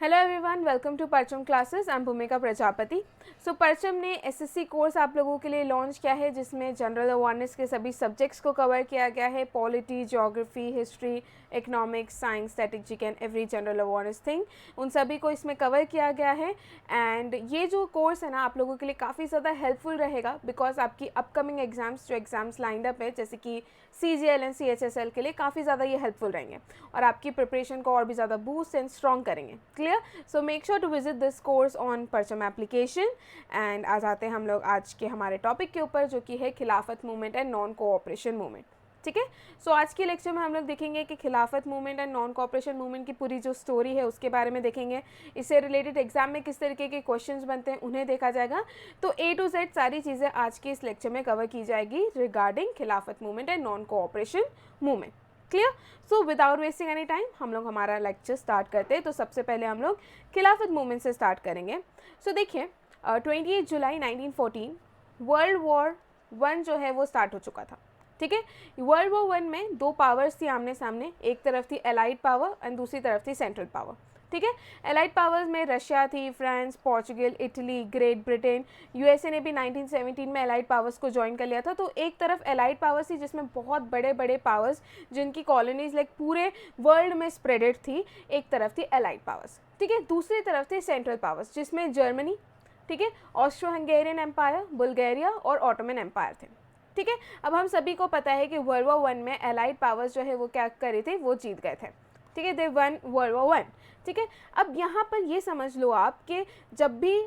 Hello everyone, welcome to परचम classes. I am भूमिका प्रजापति। सो परचम ने एसएससी कोर्स आप लोगों के लिए लॉन्च किया है, जिसमें जनरल अवेयरनेस के सभी सब्जेक्ट्स को कवर किया गया है। Polity, geography, history, economics, science, strategic and every general awareness thing, उन सभी को इसमें कवर किया गया है। एंड ये जो कोर्स है ना, आप लोगों के लिए काफ़ी ज़्यादा हेल्पफुल रहेगा, बिकॉज आपकी अपकमिंग एग्जाम्स जो एग्ज़ाम्स लाइंड अप है, जैसे कि CGL एंड CHSL के लिए काफ़ी ज़्यादा ये हेल्पफुल रहेंगे और आपकी प्रिपरेशन को और भी ज़्यादा बूस्ट एंड स्ट्रॉन्ग करेंगे। Clear? So make sure to visit this course on Parcham application. And आ जाते हैं हम लोग आज के हमारे टॉपिक के ऊपर, जो कि है खिलाफत movement and non cooperation movement. ठीक है, सो आज के लेक्चर में हम लोग देखेंगे कि खिलाफत movement and non cooperation movement की पूरी जो स्टोरी है उसके बारे में देखेंगे। इससे रिलेटेड एग्जाम में किस तरीके के क्वेश्चंस बनते हैं उन्हें देखा जाएगा। तो A to Z सारी चीज़ें आज के इस लेक्चर में कवर की जाएगी रिगार्डिंग खिलाफत movement and non cooperation movement. Clear? So without wasting any time हम लोग हमारा लेक्चर स्टार्ट करते हैं। तो सबसे पहले हम लोग खिलाफत मूवमेंट से स्टार्ट करेंगे। सो देखिए, 28 जुलाई 1914 वर्ल्ड वॉर 1 जो है वो स्टार्ट हो चुका था। ठीक है, वर्ल्ड वॉर 1 में दो पावर्स थी आमने सामने, एक तरफ थी एलाइड पावर एंड दूसरी तरफ थी सेंट्रल पावर। ठीक है, एलाइड पावर्स में रशिया थी, France, Portugal, Italy, great Britain, USA ने भी 1917 में एलाइड पावर्स को ज्वाइन कर लिया था। तो एक तरफ एलाइड पावर्स थी जिसमें बहुत बड़े बड़े पावर्स जिनकी कॉलोनीज लाइक पूरे वर्ल्ड में स्प्रेडेड थी, एक तरफ थी एलाइड पावर्स। ठीक है, दूसरी तरफ थी सेंट्रल पावर्स जिसमें जर्मनी, ठीक है, ऑस्ट्रो हंगेरियन एम्पायर, बुल्गारिया और ऑटोमन एम्पायर थे। ठीक है, अब हम सभी को पता है कि वर्ल्ड वॉर 1 में एलाइड पावर्स जो है वो क्या करे थे, वो जीत गए थे। ठीक है, दे वन वर्ल्ड वॉर 1। ठीक है, अब यहाँ पर ये समझ लो आप कि जब भी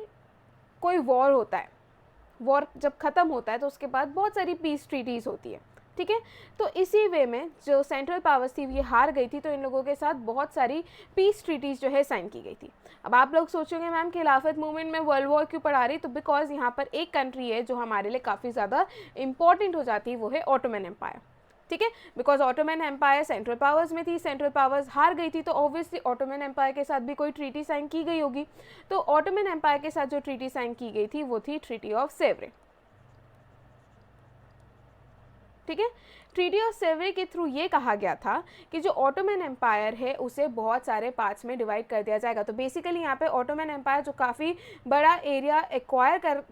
कोई वॉर होता है, वॉर जब ख़त्म होता है तो उसके बाद बहुत सारी पीस ट्रीटीज़ होती है। ठीक है, तो इसी वे में जो सेंट्रल पावर्स थी ये हार गई थी, तो इन लोगों के साथ बहुत सारी पीस ट्रीटीज़ जो है साइन की गई थी। अब आप लोग सोचोगे मैम खिलाफत मूवमेंट में वर्ल्ड वॉर क्यों पढ़ा रही, तो बिकॉज यहाँ पर एक कंट्री है जो हमारे लिए काफ़ी ज़्यादा इंपॉर्टेंट हो जाती है, वो है ऑटोमन एम्पायर। ठीक है, because Ottoman empire central powers में थी, सेंट्रल पावर्स हार गई थी, तो ऑब्वियसली ऑटोमन एम्पायर के साथ भी कोई ट्रीटी साइन की गई होगी। तो ऑटोमन एम्पायर के साथ जो ट्रीटी साइन की गई थी वो थी ट्रीटी ऑफ सेवरे। ठीक है, ट्रीटी ऑफ सेवरे के थ्रू ये कहा गया था कि जो ऑटोमन एम्पायर है उसे बहुत सारे पार्ट्स में डिवाइड कर दिया जाएगा। तो बेसिकली यहाँ पे ऑटोमन एम्पायर जो काफ़ी बड़ा एरिया एक्वायर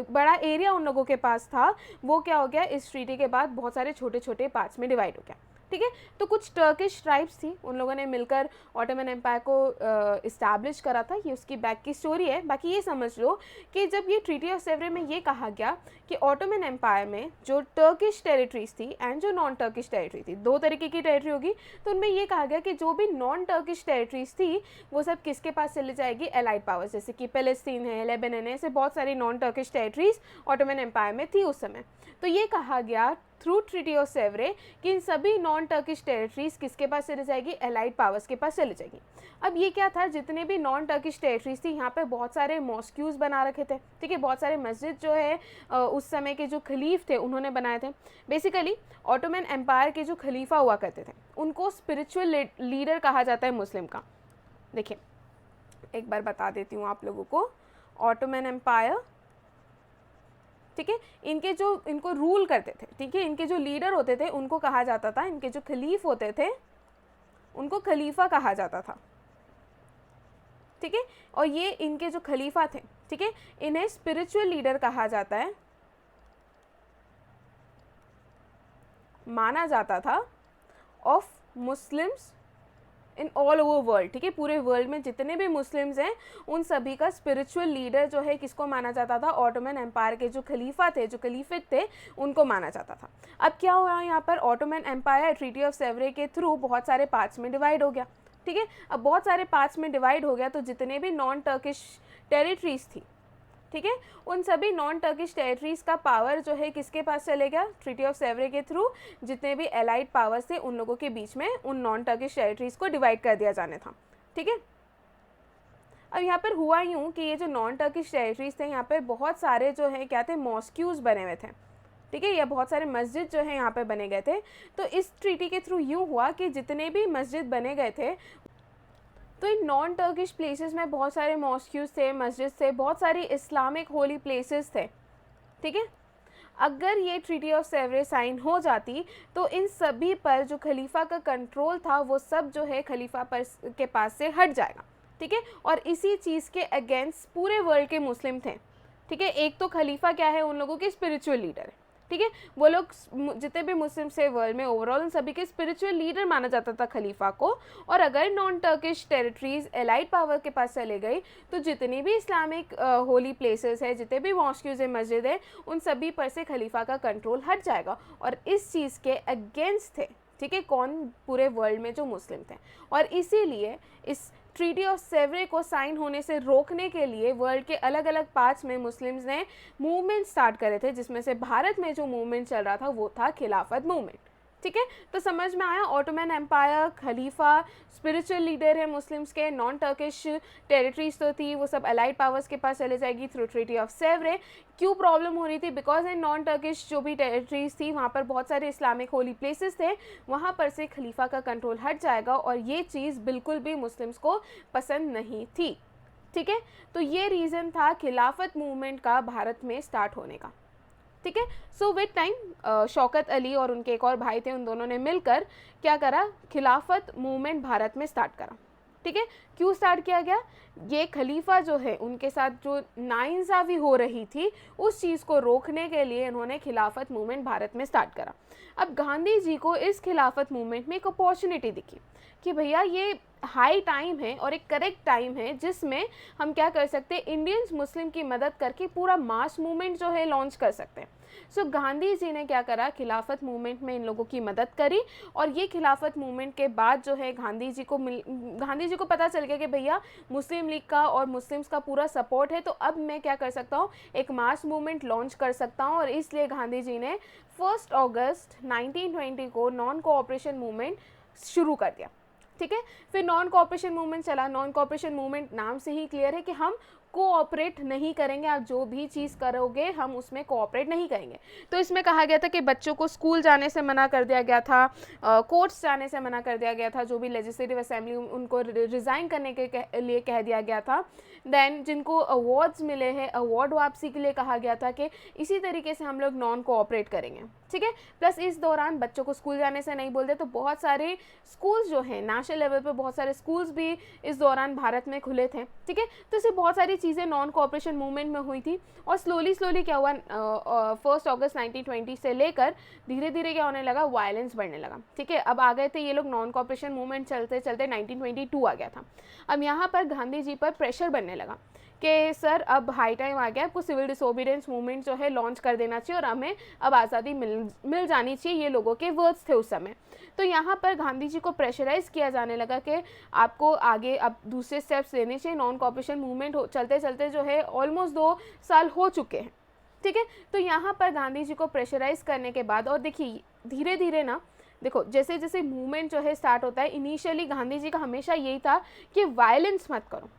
बड़ा एरिया उन लोगों के पास था, वो क्या हो गया, इस ट्रीटी के बाद बहुत सारे छोटे छोटे पार्ट्स में डिवाइड हो गया। ठीक है, तो कुछ टर्किश ट्राइब्स थी, उन लोगों ने मिलकर ऑटोमन एम्पायर को इस्टेब्लिश करा था। ये उसकी बैक की स्टोरी है। बाकी ये समझ लो कि जब ये ट्रीटी ऑफ सेवरे में ये कहा गया कि ऑटोमन एम्पायर में जो टर्किश टेरिटरीज थी एंड जो नॉन टर्किश टेरिटरी थी, दो तरीके की टेरिटरी होगी, तो उनमें ये कहा गया कि जो भी नॉन टर्किश टेरिटरीज थी वो सब किसके पास चली जाएगी, एलाइड पावर्स, जैसे कि पैलेस्तीन है, लेबनान है, ऐसे बहुत सारी non Turkish territories Ottoman empire में थी उस समय। तो ये कहा गया थ्रू ट्रीटी ऑफ सेवरे कि इन सभी नॉन टर्किश टेरिटरीज किसके पास चली जाएगी, एलाइड पावर्स के पास चली जाएगी। अब ये क्या था, जितने भी नॉन टर्किश टेरिटरीज थी यहाँ पे बहुत सारे मॉस्क्यूज बना रखे थे। ठीक है, बहुत सारे मस्जिद जो है उस समय के जो खलीफ थे उन्होंने बनाए थे। बेसिकली ऑटोमन एम्पायर के जो खलीफा हुआ करते थे उनको स्पिरिचुअल लीडर कहा जाता है मुस्लिम का। देखिए एक बार बता देती हूँ आप लोगों को, ऑटोमन एम्पायर, ठीक है, इनको रूल करते थे, ठीक है, इनके जो लीडर होते थे उनको कहा जाता था, इनके जो खलीफ होते थे उनको खलीफा कहा जाता था। ठीक है, और ये इनके जो खलीफा थे, ठीक है, इन्हें स्पिरिचुअल लीडर कहा जाता है, माना जाता था of Muslims in all over world. ठीक है, पूरे वर्ल्ड में जितने भी मुस्लिम्स हैं उन सभी का स्पिरिचुअल लीडर जो है किसको माना जाता था, ऑटोमन एम्पायर के जो खलीफा थे, जो खलीफेट थे, उनको माना जाता था। अब क्या हुआ यहाँ पर, Ottoman empire treaty of Sevres के थ्रू बहुत सारे पार्ट्स में डिवाइड हो गया। ठीक है, अब बहुत सारे पार्ट्स में डिवाइड हो गया तो जितने भी नॉन टर्किश टेरिटरीज थी, ठीक है, उन सभी नॉन टर्किश टेरिटरीज का पावर जो है किसके पास चले गया, ट्रीटी ऑफ सेवरे के थ्रू जितने भी एलाइड पावर्स थे उन लोगों के बीच में उन नॉन टर्किश टेरिटरीज को डिवाइड कर दिया जाने था। ठीक है, अब यहाँ पर हुआ यूँ कि ये जो नॉन टर्किश टेरिटरीज थे यहाँ पर बहुत सारे जो है क्या थे, मॉस्क्यूज बने हुए थे। ठीक है, या बहुत सारे मस्जिद जो है यहाँ पे बने गए थे। तो इस ट्रीटी के थ्रू यूँ हुआ कि जितने भी मस्जिद बने गए थे, तो इन नॉन टर्किश प्लेसेस में बहुत सारे मॉस्क्यूज थे, मस्जिद थे, बहुत सारी इस्लामिक होली प्लेसेस थे। ठीक है, अगर ये ट्रीटी ऑफ सेवरे साइन हो जाती तो इन सभी पर जो खलीफा का कंट्रोल था वो सब जो है खलीफा पर के पास से हट जाएगा। ठीक है, और इसी चीज़ के अगेंस्ट पूरे वर्ल्ड के मुस्लिम थे, ठीक है। एक तो खलीफा क्या है, उन लोगों के स्पिरिचुअल लीडर है, ठीक है। वो लोग जितने भी मुस्लिम से वर्ल्ड में ओवरऑल उन सभी के स्पिरिचुअल लीडर माना जाता था खलीफा को। और अगर non Turkish territories allied power के पास चले गई तो जितनी भी इस्लामिक होली प्लेसेस है, जितने भी मॉस्क्यूज है, मस्जिद है, उन सभी पर से खलीफा का कंट्रोल हट जाएगा। और इस चीज़ के अगेंस्ट थे, ठीक है, कौन, पूरे वर्ल्ड में जो मुस्लिम थे। और इसीलिए इस ट्रीटी ऑफ सेवरे को साइन होने से रोकने के लिए वर्ल्ड के अलग अलग पार्ट्स में मुस्लिम्स ने मूवमेंट स्टार्ट करे थे, जिसमें से भारत में जो मूवमेंट चल रहा था वो था खिलाफत मूवमेंट, ठीक है। तो समझ में आया, ऑटोमन एम्पायर, खलीफा, स्पिरिचुअल लीडर है मुस्लिम्स के, नॉन टर्किश टेरिटरीज तो थी वो सब अलाइड पावर्स के पास चले जाएगी थ्रू ट्रीटी ऑफ सेवरे। क्यों प्रॉब्लम हो रही थी? बिकॉज इन नॉन टर्किश जो भी टेरिटरीज थी वहाँ पर बहुत सारे इस्लामिक होली प्लेसेस थे, वहाँ पर से खलीफा का कंट्रोल हट जाएगा और ये चीज़ बिल्कुल भी मुस्लिम्स को पसंद नहीं थी, ठीक है। तो ये रीज़न था खिलाफत मूवमेंट का भारत में स्टार्ट होने का, ठीक है। So with time Shaukat Ali और उनके एक और भाई थे, उन दोनों ने मिलकर क्या करा, खिलाफत मूवमेंट भारत में स्टार्ट करा, ठीक है। क्यों स्टार्ट किया गया? ये खलीफा जो है उनके साथ जो नाइंसाफ़ी हो रही थी उस चीज़ को रोकने के लिए इन्होंने खिलाफत मूवमेंट भारत में स्टार्ट करा। अब गांधी जी को इस खिलाफत मूवमेंट में एक अपॉर्चुनिटी दिखी कि भैया ये हाई टाइम है और एक करेक्ट टाइम है जिसमें हम क्या कर सकते हैं, इंडियंस मुस्लिम की मदद करके पूरा मास मूवमेंट जो है लॉन्च कर सकते हैं। सो गांधी जी ने क्या करा, खिलाफत मूवमेंट में इन लोगों की मदद करी। और ये खिलाफत मूवमेंट के बाद जो है गांधी जी को पता चल गया कि भैया मुस्लिम लीग का और मुस्लिम्स का पूरा सपोर्ट है, तो अब मैं क्या कर सकता हूँ, एक मास मूवमेंट लॉन्च कर सकता हूँ। और इसलिए गांधी जी ने 1 अगस्त 1920 को नॉन कोऑपरेशन मूवमेंट शुरू कर दिया, ठीक है। फिर नॉन कोऑपरेशन मूवमेंट चला। नॉन कोऑपरेशन मूवमेंट नाम से ही क्लियर है कि हम कोऑपरेट नहीं करेंगे, आप जो भी चीज़ करोगे हम उसमें कोऑपरेट नहीं करेंगे। तो इसमें कहा गया था कि बच्चों को स्कूल जाने से मना कर दिया गया था, कोर्ट्स जाने से मना कर दिया गया था, जो भी लेजिस्लेटिव असेंबली उनको रिज़ाइन करने के लिए कह दिया गया था। देन जिनको अवार्ड्स मिले हैं अवार्ड वापसी के लिए कहा गया था कि इसी तरीके से हम लोग नॉन कोऑपरेट करेंगे, ठीक है। प्लस इस दौरान बच्चों को स्कूल जाने से नहीं बोलते, तो बहुत सारे स्कूल्स जो हैं नेशनल लेवल पे बहुत सारे स्कूल्स भी इस दौरान भारत में खुले थे, ठीक है। तो इससे बहुत सारी चीज़ें नॉन कोऑपरेशन मूवमेंट में हुई थी। और स्लोली क्या हुआ, 1 अगस्त 1920 से लेकर धीरे धीरे क्या होने लगा, वायलेंस बढ़ने लगा, ठीक है। अब आ गए थे ये लोग, नॉन कोऑपरेशन मूवमेंट चलते चलते 1922 आ गया था। अब यहाँ पर गांधी जी पर प्रेशर बनने लगा कि सर अब हाई टाइम आ गया, आपको सिविल डिसोबीडियंस मूवमेंट जो है लॉन्च कर देना चाहिए और हमें अब आज़ादी मिल जानी चाहिए, ये लोगों के वर्ड्स थे उस समय। तो यहाँ पर गांधी जी को प्रेशराइज़ किया जाने लगा कि आपको आगे अब दूसरे स्टेप्स लेने चाहिए। नॉन कोऑपरेशन मूवमेंट चलते चलते जो है ऑलमोस्ट 2 साल हो चुके हैं, ठीक है। तो यहाँ पर गांधी जी को प्रेशराइज़ करने के बाद, और देखिए धीरे धीरे ना, देखो जैसे जैसे मूवमेंट जो है स्टार्ट होता है, इनिशियली गांधी जी का हमेशा यही था कि वायलेंस मत करो,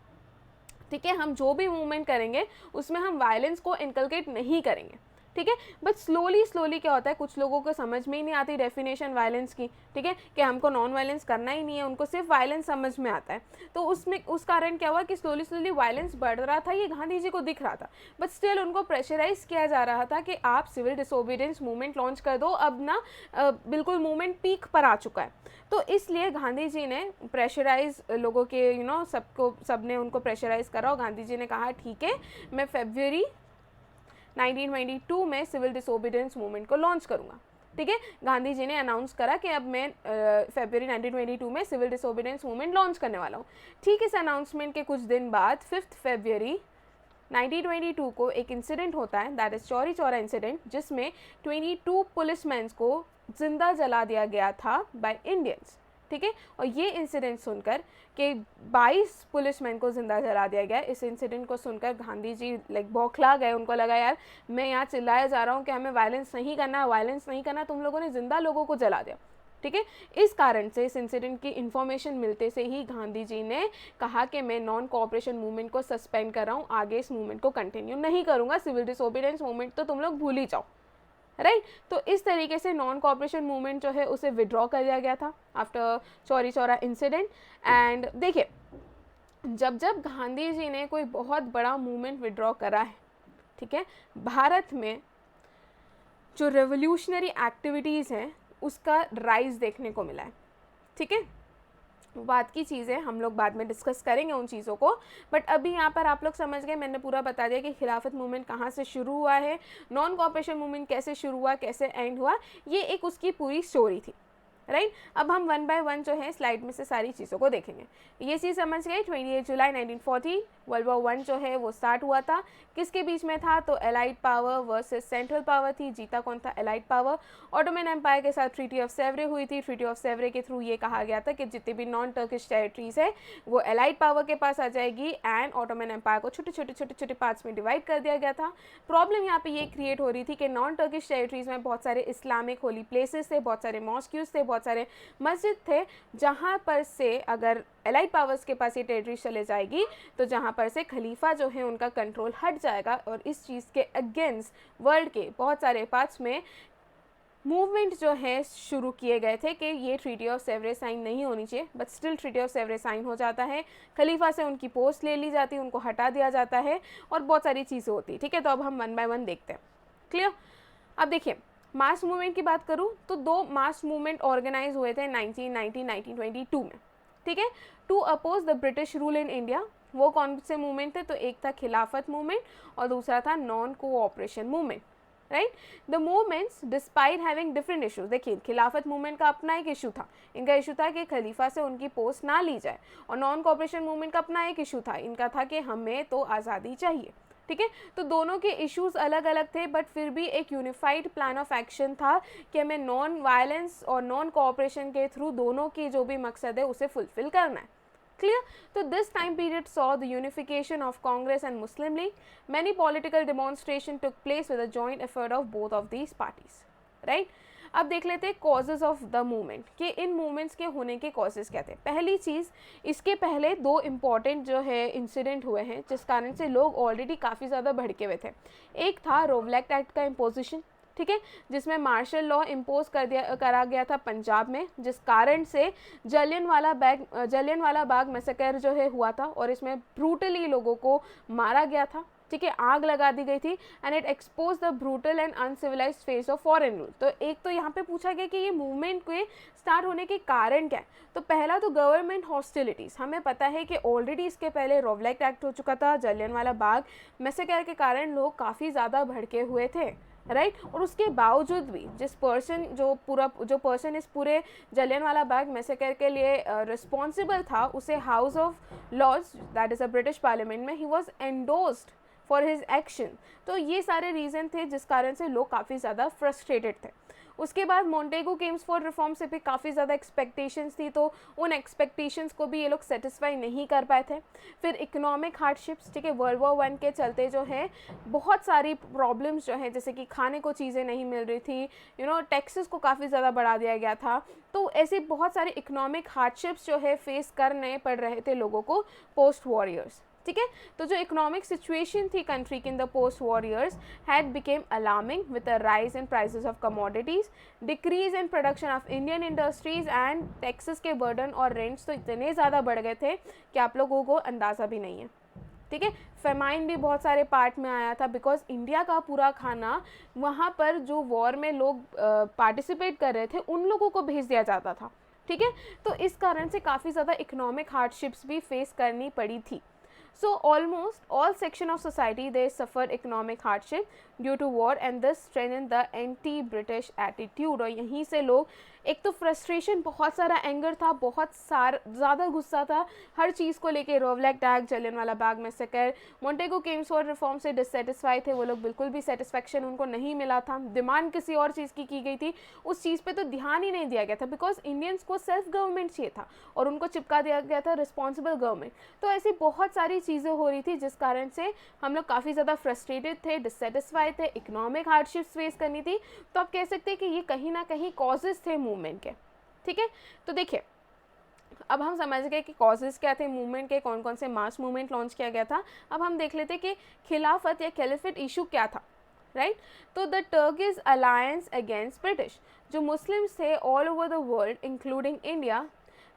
ठीक है। हम जो भी मूवमेंट करेंगे उसमें हम वायलेंस को इनकलकेट नहीं करेंगे, ठीक है। बट स्लोली क्या होता है, कुछ लोगों को समझ में ही नहीं आती डेफिनेशन वायलेंस की, ठीक है, कि हमको नॉन वायलेंस करना ही नहीं है, उनको सिर्फ वायलेंस समझ में आता है। तो उसमें उस कारण क्या हुआ कि स्लोली वायलेंस बढ़ रहा था, ये गांधी जी को दिख रहा था। बट स्टिल उनको प्रेशराइज किया जा रहा था कि आप सिविल डिसोबीडियंस मूवमेंट लॉन्च कर दो, अब ना बिल्कुल मूवमेंट पीक पर आ चुका है। तो इसलिए गांधी जी ने प्रेशराइज लोगों के सबने उनको प्रेशराइज करा और गांधी जी ने कहा ठीक है, मैं फरवरी 1922 में सिविल डिसोबीडियंस मूवमेंट को लॉन्च करूंगा, ठीक है। गांधी जी ने अनाउंस करा कि अब मैं फरवरी 1922 में सिविल डिसोबीडियंस मूवमेंट लॉन्च करने वाला हूँ। ठीक, इस अनाउंसमेंट के कुछ दिन बाद 5 फरवरी 1922 को एक इंसिडेंट होता है, that is Chauri Chaura incident, जिसमें 22 पुलिसमैन को जिंदा जला दिया गया था बाय इंडियंस, ठीक है। और ये इंसिडेंट सुनकर कि 22 पुलिसमैन को जिंदा जला दिया गया, इस इंसिडेंट को सुनकर गांधी जी बौखला गए। उनको लगा यार मैं यहाँ चिल्लाया जा रहा हूँ कि हमें वायलेंस नहीं करना, तुम लोगों ने जिंदा लोगों को जला दिया, ठीक है। इस कारण से इस इंसिडेंट की इन्फॉर्मेशन मिलते से ही गांधी जी ने कहा कि मैं नॉन कोऑपरेशन मूवमेंट को सस्पेंड कर रहा हूँ, आगे इस मूवमेंट को कंटिन्यू नहीं करूँगा, सिविल डिसोबीडियंस मूवमेंट तो तुम लोग भूल ही जाओ, राइट। तो इस तरीके से नॉन कोऑपरेशन मूवमेंट जो है उसे विड्रॉ कर दिया गया था after Chauri Chaura incident. And देखिए जब गांधी जी ने कोई बहुत बड़ा मूवमेंट विड्रॉ करा है, ठीक है, भारत में जो रेवोल्यूशनरी एक्टिविटीज़ हैं उसका राइज देखने को मिला है, ठीक है। बात की चीज़ें हम लोग बाद में डिस्कस करेंगे उन चीज़ों को, बट अभी यहाँ पर आप लोग समझ गए, मैंने पूरा बता दिया कि खिलाफत मूवमेंट कहाँ से शुरू हुआ है, नॉन कॉपरेशन मूवमेंट कैसे शुरू हुआ, कैसे एंड हुआ, ये एक उसकी पूरी स्टोरी थी, राइट। अब हम वन बाय वन जो है स्लाइड में से सारी चीज़ों को देखेंगे। ये चीज़ समझ गए, 28 जुलाई 1940 वर्ल्ड वॉर 1 जो है वो स्टार्ट हुआ था। किसके बीच में था, तो allied power versus central power थी। जीता कौन था, एलाइड पावर। ऑटोमन एम्पायर के साथ ट्रीटी ऑफ सेवरे हुई थी। ट्रीटी ऑफ सेवरे के थ्रू ये कहा गया था कि जितने भी नॉन टर्किश टेरिटरीज है वो एलाइड पावर के पास आ जाएगी, एंड ऑटोमन एम्पायर को छोटे छोटे पार्ट्स में डिवाइड कर दिया गया था। प्रॉब्लम यहाँ पे ये क्रिएट हो रही थी कि नॉन टर्किश टेरिटरीज में बहुत सारे इस्लामिक होली प्लेसेस थे, बहुत सारे मॉस्क्यूज थे, बहुत सारे मस्जिद थे, जहाँ पर से अगर एलाइड पावर्स के पास ये टेरिटरी चले जाएगी तो जहाँ पर से खलीफा जो है उनका कंट्रोल हट जाएगा, और इस चीज़ के अगेंस्ट वर्ल्ड के बहुत सारे पार्ट्स में मूवमेंट जो है शुरू किए गए थे कि ये ट्रीटी ऑफ सेवरे साइन नहीं होनी चाहिए, but still treaty of Sevres sign हो जाता है। खलीफा से उनकी पोस्ट ले ली जाती है, उनको हटा दिया जाता है, और बहुत सारी चीज़ें होती, ठीक है। तो अब हम वन बाय वन देखते हैं, क्लियर। अब देखिए, मास मूवमेंट की बात करूँ तो 2 मास मूवमेंट ऑर्गेनाइज हुए थे 1922 में, ठीक है, to oppose the British rule in India. वो कौन से मूवमेंट थे, तो एक था खिलाफत मूवमेंट और दूसरा था non cooperation movement, right. The movements despite having different issues, देखिए खिलाफत मूवमेंट का अपना एक इशू था, इनका इशू था कि खलीफा से उनकी पोस्ट ना ली जाए, और नॉन कोऑपरेशन मूवमेंट का अपना एक इशू था, इनका था कि हमें तो आज़ादी चाहिए, ठीक है। तो दोनों के इश्यूज अलग अलग थे, बट फिर भी एक यूनिफाइड प्लान ऑफ एक्शन था कि हमें नॉन वायलेंस और नॉन कोऑपरेशन के थ्रू दोनों की जो भी मकसद है उसे फुलफिल करना है, क्लियर। तो this time period saw the unification of Congress and Muslim league. Many political demonstration took place with a joint effort of both of these parties, right. अब देख लेते हैं कॉजेज ऑफ द मूवमेंट, कि इन movements के होने के causes क्या थे। पहली चीज़, इसके पहले 2 इम्पॉर्टेंट जो है इंसिडेंट हुए हैं जिस कारण से लोग ऑलरेडी काफ़ी ज़्यादा भड़के हुए थे। एक था रोवलैक्ट एक्ट का इम्पोजिशन, ठीक है, जिसमें मार्शल लॉ इम्पोज करा गया था पंजाब में, जिस कारण से जलियनवाला बाग मैसेकर जो है हुआ था, और इसमें ब्रूटली लोगों को मारा गया था, ठीक है, आग लगा दी गई थी, and it expose the brutal and uncivilised face of foreign rule. तो एक तो यहाँ पे पूछा गया कि ये मूवमेंट के स्टार्ट होने के कारण क्या है। तो पहला तो गवर्नमेंट हॉस्टिलिटीज़, हमें पता है कि ऑलरेडी इसके पहले रोवलैक्ट एक्ट हो चुका था, जलियनवाला बाग मैसेकर के कारण लोग काफ़ी ज़्यादा भड़के हुए थे, राइट। और उसके बावजूद भी जो पर्सन इस पूरे जलियनवाला बाग मैसेकर के लिए रिस्पॉन्सिबल था, उसे House of Lords, that is a British parliament में, he was endorsed for his action. तो ये सारे रीज़न थे जिस कारण से लोग काफ़ी ज़्यादा फ्रस्ट्रेटेड थे। उसके बाद मोंटेगू केम्स फॉर रिफॉर्म से भी काफ़ी ज़्यादा एक्सपेक्टेशंस थी, तो उन एक्सपेक्टेशंस को भी ये लोग सेटिस्फाई नहीं कर पाए थे। फिर इकोनॉमिक हार्डशिप्स, ठीक है, वर्ल्ड वॉर 1 के चलते जो है बहुत सारी प्रॉब्लम्स जो है, जैसे कि खाने को चीज़ें नहीं मिल रही थी, टैक्सेस को काफ़ी ज़्यादा बढ़ा दिया गया था। तो ऐसे बहुत सारे इकोनॉमिक हार्डशिप्स जो है फेस करने पड़ रहे थे लोगों को पोस्ट वॉरियर्स, ठीक है। तो जो इकोनॉमिक सिचुएशन थी कंट्री की in the post warriors had became alarming with a rise in prices of commodities, decrease in production of Indian industries, and taxes के बर्डन और रेंट्स तो इतने ज़्यादा बढ़ गए थे कि आप लोगों को अंदाज़ा भी नहीं है, ठीक है। फेमाइन भी बहुत सारे पार्ट में आया था, बिकॉज इंडिया का पूरा खाना वहाँ पर जो वॉर में लोग पार्टिसिपेट कर रहे थे उन लोगों को भेज दिया जाता था, ठीक है। तो इस कारण से काफ़ी ज़्यादा इकोनॉमिक हार्डशिप्स भी फेस करनी पड़ी थी। So almost all section of society they suffered economic hardship due to war, and this strengthened the anti-British attitude। और यहीं से लोग, एक तो फ्रस्ट्रेशन, बहुत सारा एंगर था, बहुत ज़्यादा गुस्सा था हर चीज़ को लेके, Rowlatt Act, Jallianwala Bagh massacre, Montagu Chelmsford reform से डिससेटिस्फाई थे वो लोग, बिल्कुल भी सेटिस्फेक्शन उनको नहीं मिला था। डिमांड किसी और चीज़ की गई थी, उस चीज़ पे तो ध्यान ही नहीं दिया गया था, बिकॉज इंडियंस को सेल्फ गवर्नमेंट चाहिए था और उनको चिपका दिया गया था रिस्पॉन्सिबल गवर्नमेंट। तो ऐसी बहुत सारी चीज़ें हो रही थी जिस कारण से हम लोग काफ़ी ज़्यादा फ्रस्ट्रेटेड थे, डिससेटिस्फाई थे, इकोनॉमिक हार्डशिप्स फेस करनी थी। तो आप कह सकते हैं कि ये कहीं ना कहीं कॉजेज़ थे मूवमेंट के, ठीक है। तो देखिए, अब हम समझ गए कि कॉजेज़ क्या थे मूवमेंट के, कौन कौन से मास मूवमेंट लॉन्च किया गया था। अब हम देख लेते कि खिलाफत या कैलिफेट इशू क्या था, राइट। तो the Turkish alliance against British, जो मुस्लिम्स थे all over the world including India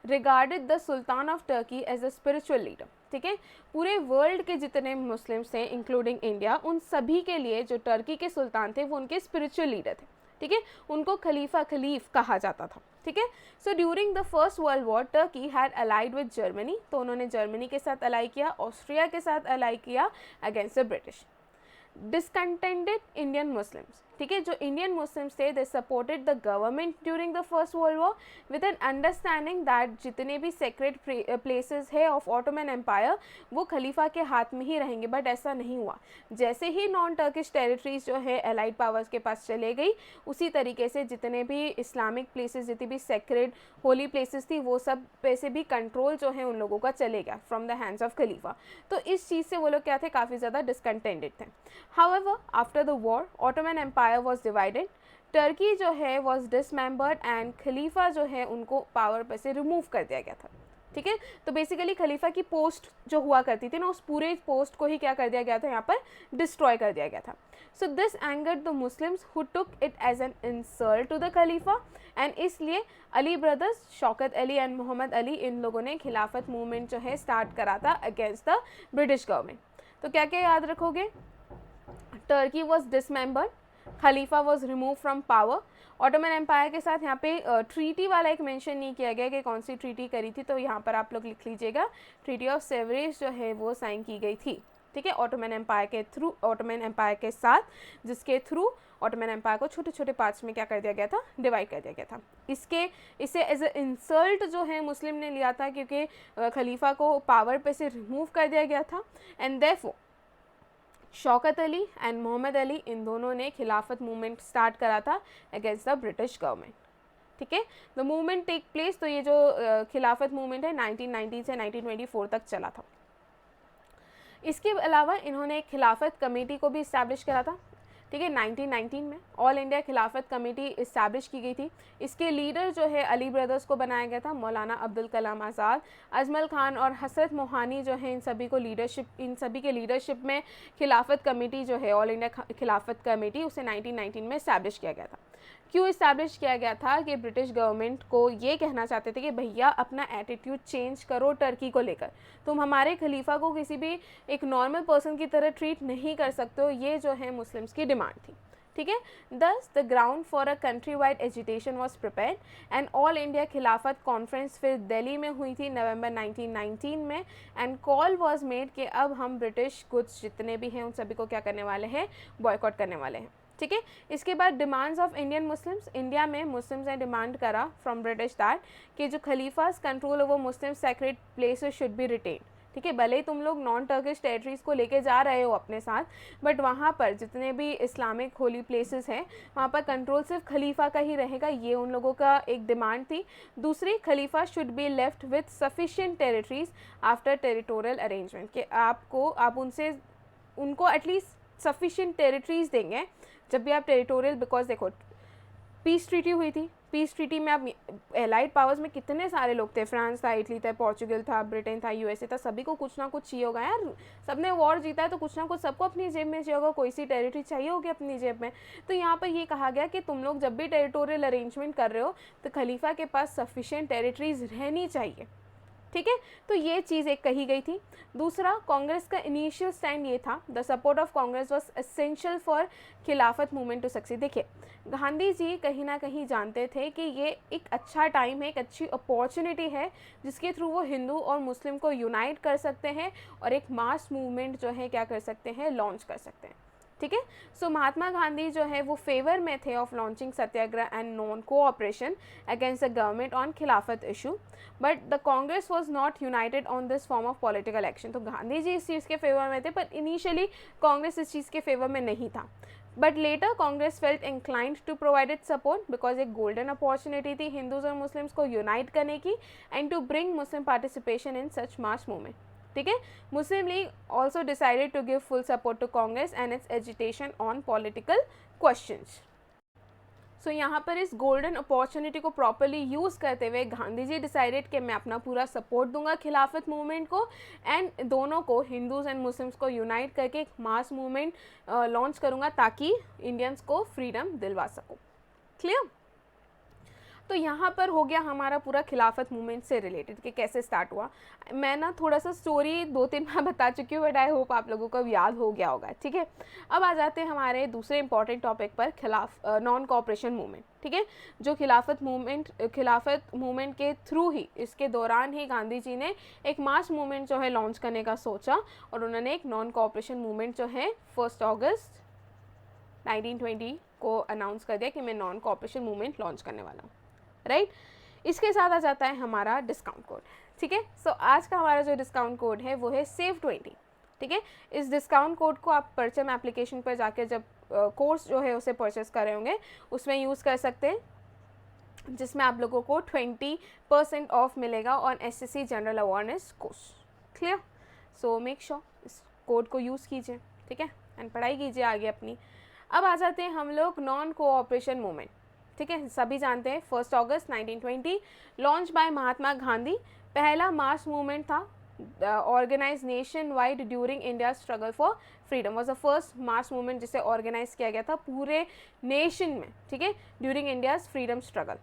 regarded the sultan of Turkey as a spiritual leader, ठीक है। पूरे वर्ल्ड के जितने मुस्लिम्स थे इंक्लूडिंग इंडिया, उन सभी के लिए जो टर्की के सुल्तान थे वो उनके स्पिरिचुअल लीडर थे, ठीक है। उनको खलीफ कहा जाता था, ठीक है। So during the first world war Turkey had allied with Germany, तो उन्होंने जर्मनी के साथ अलाई किया, ऑस्ट्रिया के साथ अलाई किया against the British. Discontented Indian Muslims, ठीक है, जो इंडियन मुस्लिम्स थे they supported the government during the first world war with an understanding that जितने भी सेक्रेड प्लेसेस है ऑफ ऑटोमन एम्पायर वो खलीफा के हाथ में ही रहेंगे, बट ऐसा नहीं हुआ। जैसे ही नॉन टर्किश टेरिटरीज जो है एलाइड पावर्स के पास चले गई, उसी तरीके से जितने भी इस्लामिक प्लेसेस, जितनी भी सेक्रेड होली प्लेसेस थी, वो सब पे से भी कंट्रोल जो है उन लोगों का चले गया फ्रॉम द हैंड्स ऑफ खलीफा। तो इस चीज़ से वो लोग क्या थे, काफ़ी ज़्यादा डिसकंटेंटेड थे। However, after the war, Ottoman Empire was divided. Turkey जो है was dismembered and खलीफा जो है उनको पावर पर से रिमूव कर दिया गया था, ठीक है। तो बेसिकली खलीफा की पोस्ट जो हुआ करती थी ना, उस पूरे पोस्ट को ही क्या कर दिया गया था, यहाँ पर डिस्ट्रॉय कर दिया गया था। So this angered the Muslims who took it as an insult to the खलीफा, एंड इसलिए अली ब्रदर्स, शौकत अली एंड मोहम्मद अली, इन लोगों ने खिलाफत मूवमेंट जो है स्टार्ट करा था अगेंस्ट द ब्रिटिश गवर्नमेंट। तो क्या क्या याद रखोगे, टर्की वॉज डिसमेंबर्ड, खलीफा was remove from power, Ottoman empire के साथ यहाँ पे ट्रीटी वाला एक मेंशन नहीं किया गया कि कौन सी ट्रीटी करी थी, तो यहाँ पर आप लोग लिख लीजिएगा ट्रीटी ऑफ सेवरेज जो है वो साइन की गई थी, ठीक है, ऑटोमन एम्पायर के थ्रू, ऑटोमन एम्पायर के साथ, जिसके थ्रू ऑटोमन एम्पायर को छोटे छोटे पार्ट्स में क्या कर दिया गया था, डिवाइड कर दिया गया था। इसे एज ए इंसल्ट जो है मुस्लिम ने लिया था, क्योंकि खलीफा को पावर पे से रिमूव कर दिया गया था, and therefore Shaukat Ali and Mohammad Ali, इन दोनों ने खिलाफत मूवमेंट स्टार्ट करा था अगेंस्ट द ब्रिटिश गवर्नमेंट, ठीक है। द मूवमेंट टेक प्लेस, तो ये जो खिलाफत मूवमेंट है 1919 से 1924 तक चला था। इसके अलावा इन्होंने एक खिलाफत कमेटी को भी इस्टेब्लिश करा था, ठीक है, 1919 में ऑल इंडिया खिलाफत कमेटी इस्टेब्लिश की गई थी। इसके लीडर जो है अली ब्रदर्स को बनाया गया था, मौलाना अब्दुल कलाम आज़ाद, अजमल खान और हसरत मोहानी जो है, इन सभी के लीडरशिप में खिलाफत कमेटी जो है ऑल इंडिया खिलाफत कमेटी, उसे 1919 में इस्टेब्लिश किया गया था। क्यों इस्टेब्लिश किया गया था कि ब्रिटिश गवर्नमेंट को ये कहना चाहते थे कि भैया अपना एटीट्यूड चेंज करो टर्की को लेकर, तुम हमारे खलीफा को किसी भी एक नॉर्मल पर्सन की तरह ट्रीट नहीं कर सकते हो, ये जो है मुस्लिम्स की डिमांड थी, ठीक है। दस the ground for a country wide agitation was prepared and all India खिलाफत कॉन्फ्रेंस फिर दिल्ली में हुई थी नवंबर 1919 में, एंड कॉल वॉज मेड कि अब हम ब्रिटिश गुड्स जितने भी हैं उन सभी को क्या करने वाले हैं, बॉयकॉट करने वाले हैं, ठीक है। इसके बाद demands of Indian Muslims, India में मुस्लिम्स ने डिमांड करा फ्रॉम ब्रिटिश दैट कि जो खलीफास control over Muslim sacred places should be retained, ठीक है। भले ही तुम लोग नॉन टर्किश टेरिटरीज को लेके जा रहे हो अपने साथ, बट वहाँ पर जितने भी इस्लामिक होली प्लेसेस हैं वहाँ पर कंट्रोल सिर्फ खलीफा का ही रहेगा, ये उन लोगों का एक डिमांड थी। दूसरी, खलीफा should be left with sufficient territories after territorial arrangement, कि आप उनको एटलीस्ट सफिशिएंट टेरिटरीज देंगे जब भी आप टेरिटोरियल, बिकॉज देखो पीस ट्रीटी हुई थी, पीस ट्रीटी में आप एलाइड पावर्स में कितने सारे लोग थे, फ्रांस था, इटली था, पोर्चुगल था, ब्रिटेन था, यूएसए था, सभी को कुछ ना कुछ चाहिए होगा यार, सबने वॉर जीता है तो कुछ ना कुछ सबको अपनी जेब में चाहिए होगा, कोई सी टेरिटरी चाहिए होगी अपनी जेब में। तो यहाँ पर ये कहा गया कि तुम लोग जब भी टेरिटोरियल अरेंजमेंट कर रहे हो तो खलीफा के पास सफिशिएंट टेरिटरीज रहनी चाहिए, ठीक है। तो ये चीज़ एक कही गई थी। दूसरा, कांग्रेस का इनिशियल स्टैंड ये था, the support of Congress was essential for खिलाफत मूवमेंट टू सक्सीड। देखिए, गांधी जी कहीं ना कहीं जानते थे कि ये एक अच्छा टाइम है, एक अच्छी अपॉर्चुनिटी है जिसके थ्रू वो हिंदू और मुस्लिम को यूनाइट कर सकते हैं और एक मास मूवमेंट जो है क्या कर सकते हैं, लॉन्च कर सकते हैं, ठीक है। सो महात्मा गांधी जो है वो फेवर में थे of launching satyagraha and non cooperation against the government on Khilafat issue, but the Congress was not united on this form of political action. तो गांधी जी इस चीज़ के फेवर में थे, पर इनिशियली कांग्रेस इस चीज़ के फेवर में नहीं था, but later Congress felt inclined to provide it support because एक गोल्डन अपॉर्चुनिटी थी हिंदूज और मुस्लिम्स को यूनाइट करने की and to bring Muslim participation in such mass movement, ठीक है। Muslim League also decided to give full support to Congress and its agitation on political questions. So यहाँ पर इस गोल्डन अपॉर्चुनिटी को प्रॉपरली यूज़ करते हुए गांधी जी डिसाइडेड कि मैं अपना पूरा सपोर्ट दूंगा खिलाफत मूवमेंट को एंड दोनों को, हिंदूज एंड मुस्लिम्स को यूनाइट करके एक मास मूवमेंट लॉन्च करूंगा ताकि इंडियंस को फ्रीडम दिलवा सकूँ। क्लियर? तो यहाँ पर हो गया हमारा पूरा खिलाफत मूवमेंट से रिलेटेड कि कैसे स्टार्ट हुआ। मैं ना थोड़ा सा स्टोरी 2-3 बार बता चुकी हूँ, बट आई होप आप लोगों को अब याद हो गया होगा। ठीक है, अब आ जाते हैं हमारे दूसरे इंपॉर्टेंट टॉपिक पर, नॉन कोऑपरेशन मूवमेंट। ठीक है, जो खिलाफत मूवमेंट के थ्रू ही, इसके दौरान ही गांधी जी ने एक मास मूवमेंट जो है लॉन्च करने का सोचा, और उन्होंने एक नॉन कोऑपरेशन मूवमेंट जो है 1 अगस्त 1920 को अनाउंस कर दिया कि मैं नॉन कोऑपरेशन मूवमेंट लॉन्च करने वाला हूँ। राइट, इसके साथ आ जाता है हमारा डिस्काउंट कोड। ठीक है, सो आज का हमारा जो डिस्काउंट कोड है वो है SAVE20। ठीक है, इस डिस्काउंट कोड को आप परचम एप्लीकेशन पर जाकर जब कोर्स जो है उसे परचेस कर रहे होंगे उसमें यूज़ कर सकते हैं, जिसमें आप लोगों को 20% ऑफ मिलेगा on SSC general awareness course. Clear, so make sure इस कोड को यूज़ कीजिए। ठीक है, एंड पढ़ाई कीजिए आगे अपनी। अब आ जाते हैं हम लोग नॉन कोऑपरेशन मूवमेंट। ठीक है, सभी जानते हैं 1 August 1920 launch by Mahatma Gandhi, पहला मास मूवमेंट था organise nation wide during India struggle for freedom. Was the first mass movement जिसे ऑर्गेनाइज किया गया था पूरे नेशन में। ठीक है, ड्यूरिंग इंडियाज फ्रीडम स्ट्रगल।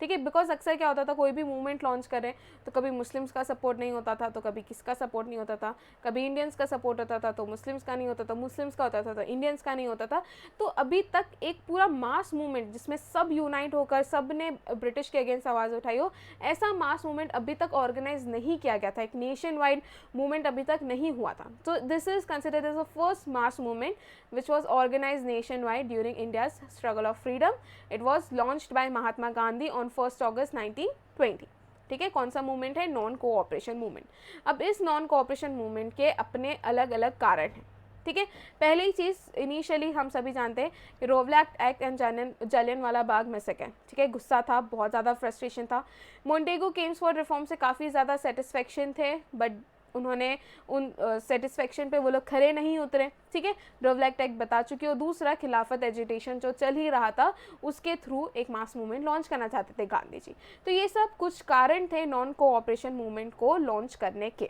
ठीक है, बिकॉज अक्सर क्या होता था, कोई भी मूवमेंट लॉन्च करें तो कभी मुस्लिम्स का सपोर्ट नहीं होता था, तो कभी किसका सपोर्ट नहीं होता था, कभी इंडियंस का सपोर्ट होता था तो मुस्लिम्स का नहीं होता था, मुस्लिम्स का होता था तो इंडियंस का नहीं होता था। तो अभी तक एक पूरा मास मूवमेंट जिसमें सब यूनाइट होकर सब ने ब्रिटिश के अगेंस्ट आवाज़ उठाई हो, ऐसा मास मूवमेंट अभी तक ऑर्गेनाइज नहीं किया गया था, एक नेशन वाइड मूवमेंट अभी तक नहीं हुआ था। तो this is considered as the first mass movement which was organized nationwide during India's struggle of freedom. It was launched by Mahatma Gandhi on 1 August 1920. ठीक है, कौन सा मूवमेंट है? Non cooperation movement. अब इस नॉन कोऑपरेशन मूवमेंट के अपने अलग अलग कारण हैं। ठीक है, पहली चीज़ इनिशियली हम सभी जानते हैं कि Rowlatt Act and Jallianwala Bagh massacre. ठीक है, गुस्सा था, बहुत ज़्यादा फ्रस्ट्रेशन था। मोंटेगू केम्स फॉर रिफॉर्म से काफ़ी ज़्यादा सेटिस्फेक्शन थे, बट उन्होंने उन सेटिस्फेक्शन पे वो लोग खरे नहीं उतरे। ठीक है, रोवलैट एक्ट बता चुकी हो। दूसरा, खिलाफत एजिटेशन जो चल ही रहा था, उसके थ्रू एक मास मूवमेंट लॉन्च करना चाहते थे गांधी जी। तो ये सब कुछ कारण थे नॉन कोऑपरेशन मूवमेंट को लॉन्च करने के।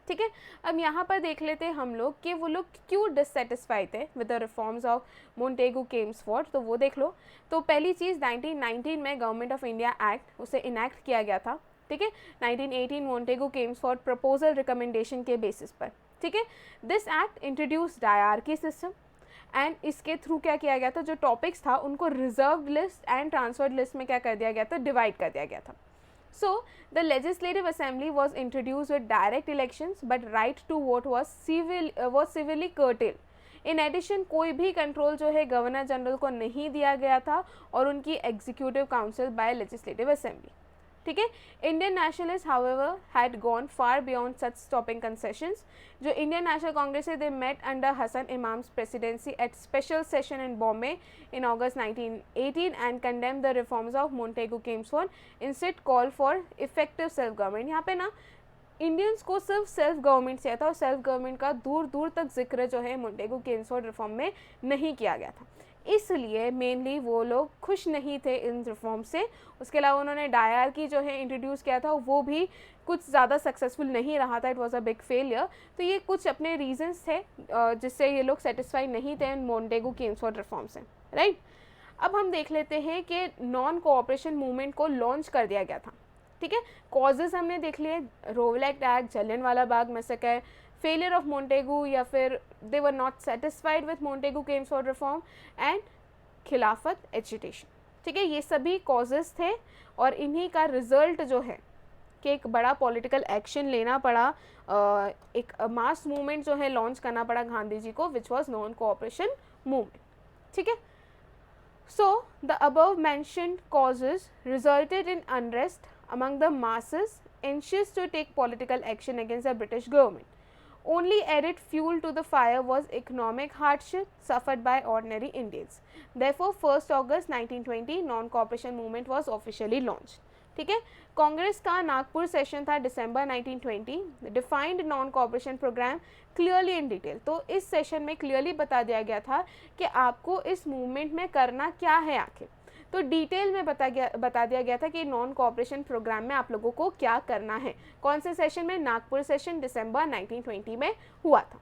ठीक है, अब यहाँ पर देख लेते हैं हम लोग कि वो लोग क्यों डिससेटिस्फाइड थे with the reforms of Montagu Chelmsford. तो वो देख लो। तो पहली चीज़, 1919 में गवर्नमेंट ऑफ इंडिया एक्ट उसे इनैक्ट किया गया था। ठीक है, 1918 मोंटेगू केम्सफोर्ड प्रपोजल रिकमेंडेशन के बेसिस पर। ठीक है, this Act introduce dyarchy system, and इसके थ्रू क्या किया गया था, जो टॉपिक्स था उनको reserved list and transferred list में क्या कर दिया गया था, डिवाइड कर दिया गया था। So, the legislative assembly was introduced with direct elections, but right to vote was severely curtailed. In addition, कोई भी कंट्रोल जो है गवर्नर जनरल को नहीं दिया गया था और उनकी executive council by legislative assembly. ठीक है, Indian nationalist however had gone far beyond such stopping concessions. जो इंडियन नेशनल कांग्रेस है, they met under Hasan Imam's presidency at special session in Bombay in August 1918 and condemned the reforms of Montego Kingsford. Instead call for effective self government. यहाँ पे ना Indians को सिर्फ self government चाहिए था और सेल्फ गवर्नमेंट का दूर दूर तक जिक्र जो है मोंटेगू केम्सफोर्ड रिफॉर्म में नहीं किया गया था, इसलिए मेनली वो लोग खुश नहीं थे इन रिफॉर्म से। उसके अलावा उन्होंने डायरकी जो है इंट्रोड्यूस किया था, वो भी कुछ ज़्यादा सक्सेसफुल नहीं रहा था, it was a big failure. तो ये कुछ अपने रीजंस थे जिससे ये लोग सेटिस्फाई नहीं थे मोंटेगू केम्सफोर्ड रिफॉर्म से। राइट, अब हम देख लेते हैं कि नॉन कोऑपरेशन मूवमेंट को लॉन्च कर दिया गया था। ठीक है, कॉजेज हमने देख लिए, Rowlatt Act, Jallianwala Bagh massacre, failure of Montagu या फिर they were not satisfied with Montagu Chelmsford reform and Khilafat agitation. ठीक है, ये सभी कॉजेज थे और इन्हीं का रिजल्ट जो है कि एक बड़ा पॉलिटिकल एक्शन लेना पड़ा, एक मास मूवमेंट जो है लॉन्च करना पड़ा गांधी जी को, which was non cooperation movement. ठीक है, so the above mentioned causes resulted in unrest among the masses anxious to take political action against the British government. Only added fuel to the fire was economic hardship suffered by ordinary Indians. Therefore, 1 August 1920 non-cooperation movement was officially launched. ठीक है, कांग्रेस का Nagpur session था दिसंबर 1920, defined non cooperation programme clearly in detail. तो इस session में clearly बता दिया गया था कि आपको इस मूवमेंट में करना क्या है आखिर। तो डिटेल में बता दिया गया था कि नॉन कोऑपरेशन प्रोग्राम में आप लोगों को क्या करना है। कौन से सेशन में? नागपुर सेशन दिसंबर 1920 में हुआ था।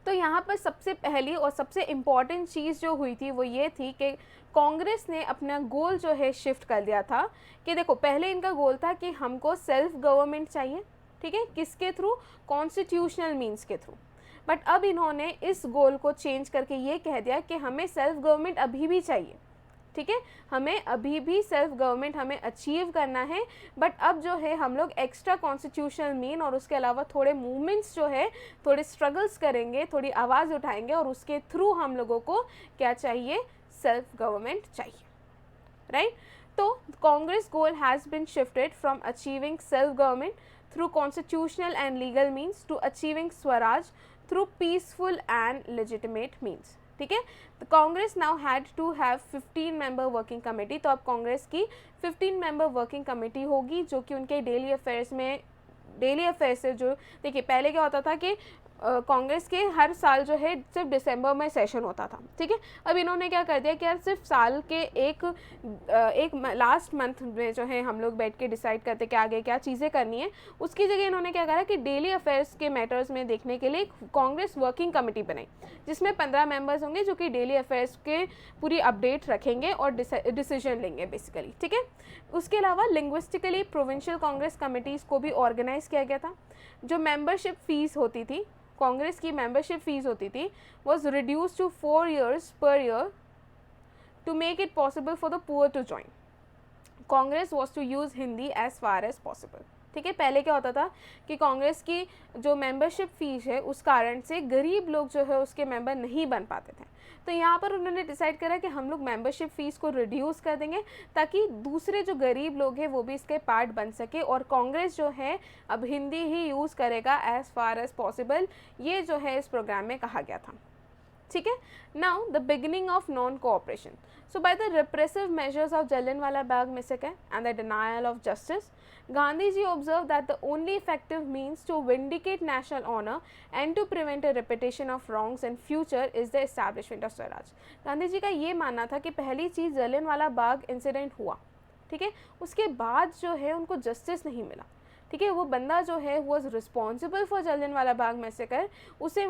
तो यहाँ पर सबसे पहली और सबसे इम्पॉर्टेंट चीज़ जो हुई थी वो ये थी कि कांग्रेस ने अपना गोल जो है शिफ्ट कर दिया था कि देखो पहले इनका गोल था कि हमको सेल्फ गवर्नमेंट चाहिए, ठीक है, किसके थ्रू, कॉन्स्टिट्यूशनल मीन्स के थ्रू। बट अब इन्होंने इस गोल को चेंज करके ये कह दिया कि हमें सेल्फ गवर्नमेंट अभी भी चाहिए, ठीक है, हमें अभी भी सेल्फ गवर्नमेंट हमें अचीव करना है, बट अब जो है हम लोग एक्स्ट्रा कॉन्स्टिट्यूशनल मीन और उसके अलावा थोड़े मूवमेंट्स जो है, थोड़े स्ट्रगल्स करेंगे, थोड़ी आवाज़ उठाएंगे और उसके थ्रू हम लोगों को क्या चाहिए, सेल्फ गवर्नमेंट चाहिए, राइट। तो Congress goal has been shifted from achieving self government through constitutional and legal means to achieving Swaraj through peaceful and legitimate means, ठीक है। तो Congress now had to have 15 member working committee, तो अब कांग्रेस की 15 member working committee होगी जो कि उनके डेली अफेयर्स से जो, देखिए पहले क्या होता था कि कांग्रेस के हर साल जो है सिर्फ दिसंबर में सेशन होता था, ठीक है। अब इन्होंने क्या कर दिया कि यार सिर्फ साल के एक लास्ट मंथ में जो है हम लोग बैठ के डिसाइड करते कि आगे क्या चीज़ें करनी है, उसकी जगह इन्होंने क्या करा कि डेली अफेयर्स के मैटर्स में देखने के लिए कांग्रेस वर्किंग कमेटी बनाई, जिसमें 15 मेंबर्स होंगे जो कि डेली अफेयर्स के पूरी अपडेट रखेंगे और डिसीजन लेंगे बेसिकली, ठीक है। उसके अलावा लिंग्विस्टिकली प्रोविंशियल कांग्रेस कमेटीज़ को भी ऑर्गेनाइज किया गया था। जो मेंबरशिप फीस होती थी, कांग्रेस की मेंबरशिप फीस होती थी, was reduce to 4 years per year to make it possible for the poor to join. Congress was to use Hindi as far as possible. ठीक है, पहले क्या होता था कि कांग्रेस की जो मेंबरशिप फीस है उस कारण से गरीब लोग जो है उसके मेंबर नहीं बन पाते थे। तो यहाँ पर उन्होंने डिसाइड करा कि हम लोग मेंबरशिप फ़ीस को रिड्यूस कर देंगे ताकि दूसरे जो गरीब लोग हैं वो भी इसके पार्ट बन सके, और कांग्रेस जो है अब हिंदी ही यूज़ करेगा एज़ फार एज़ पॉसिबल, ये जो है इस प्रोग्राम में कहा गया था, ठीक है। Now the beginning of non cooperation, so by the repressive measures of Jallianwala Bagh massacre and the denial of justice, Gandhiji observed that the only effective means to vindicate national honor and to prevent a repetition of wrongs in future is the establishment of Swaraj. Gandhi ji का ये मानना था कि पहली चीज़ Jallianwala Bagh incident हुआ, ठीक है, उसके बाद जो है उनको जस्टिस नहीं मिला, ठीक है। वो बंदा जो है was responsible for Jallianwala Bagh massacre, उसे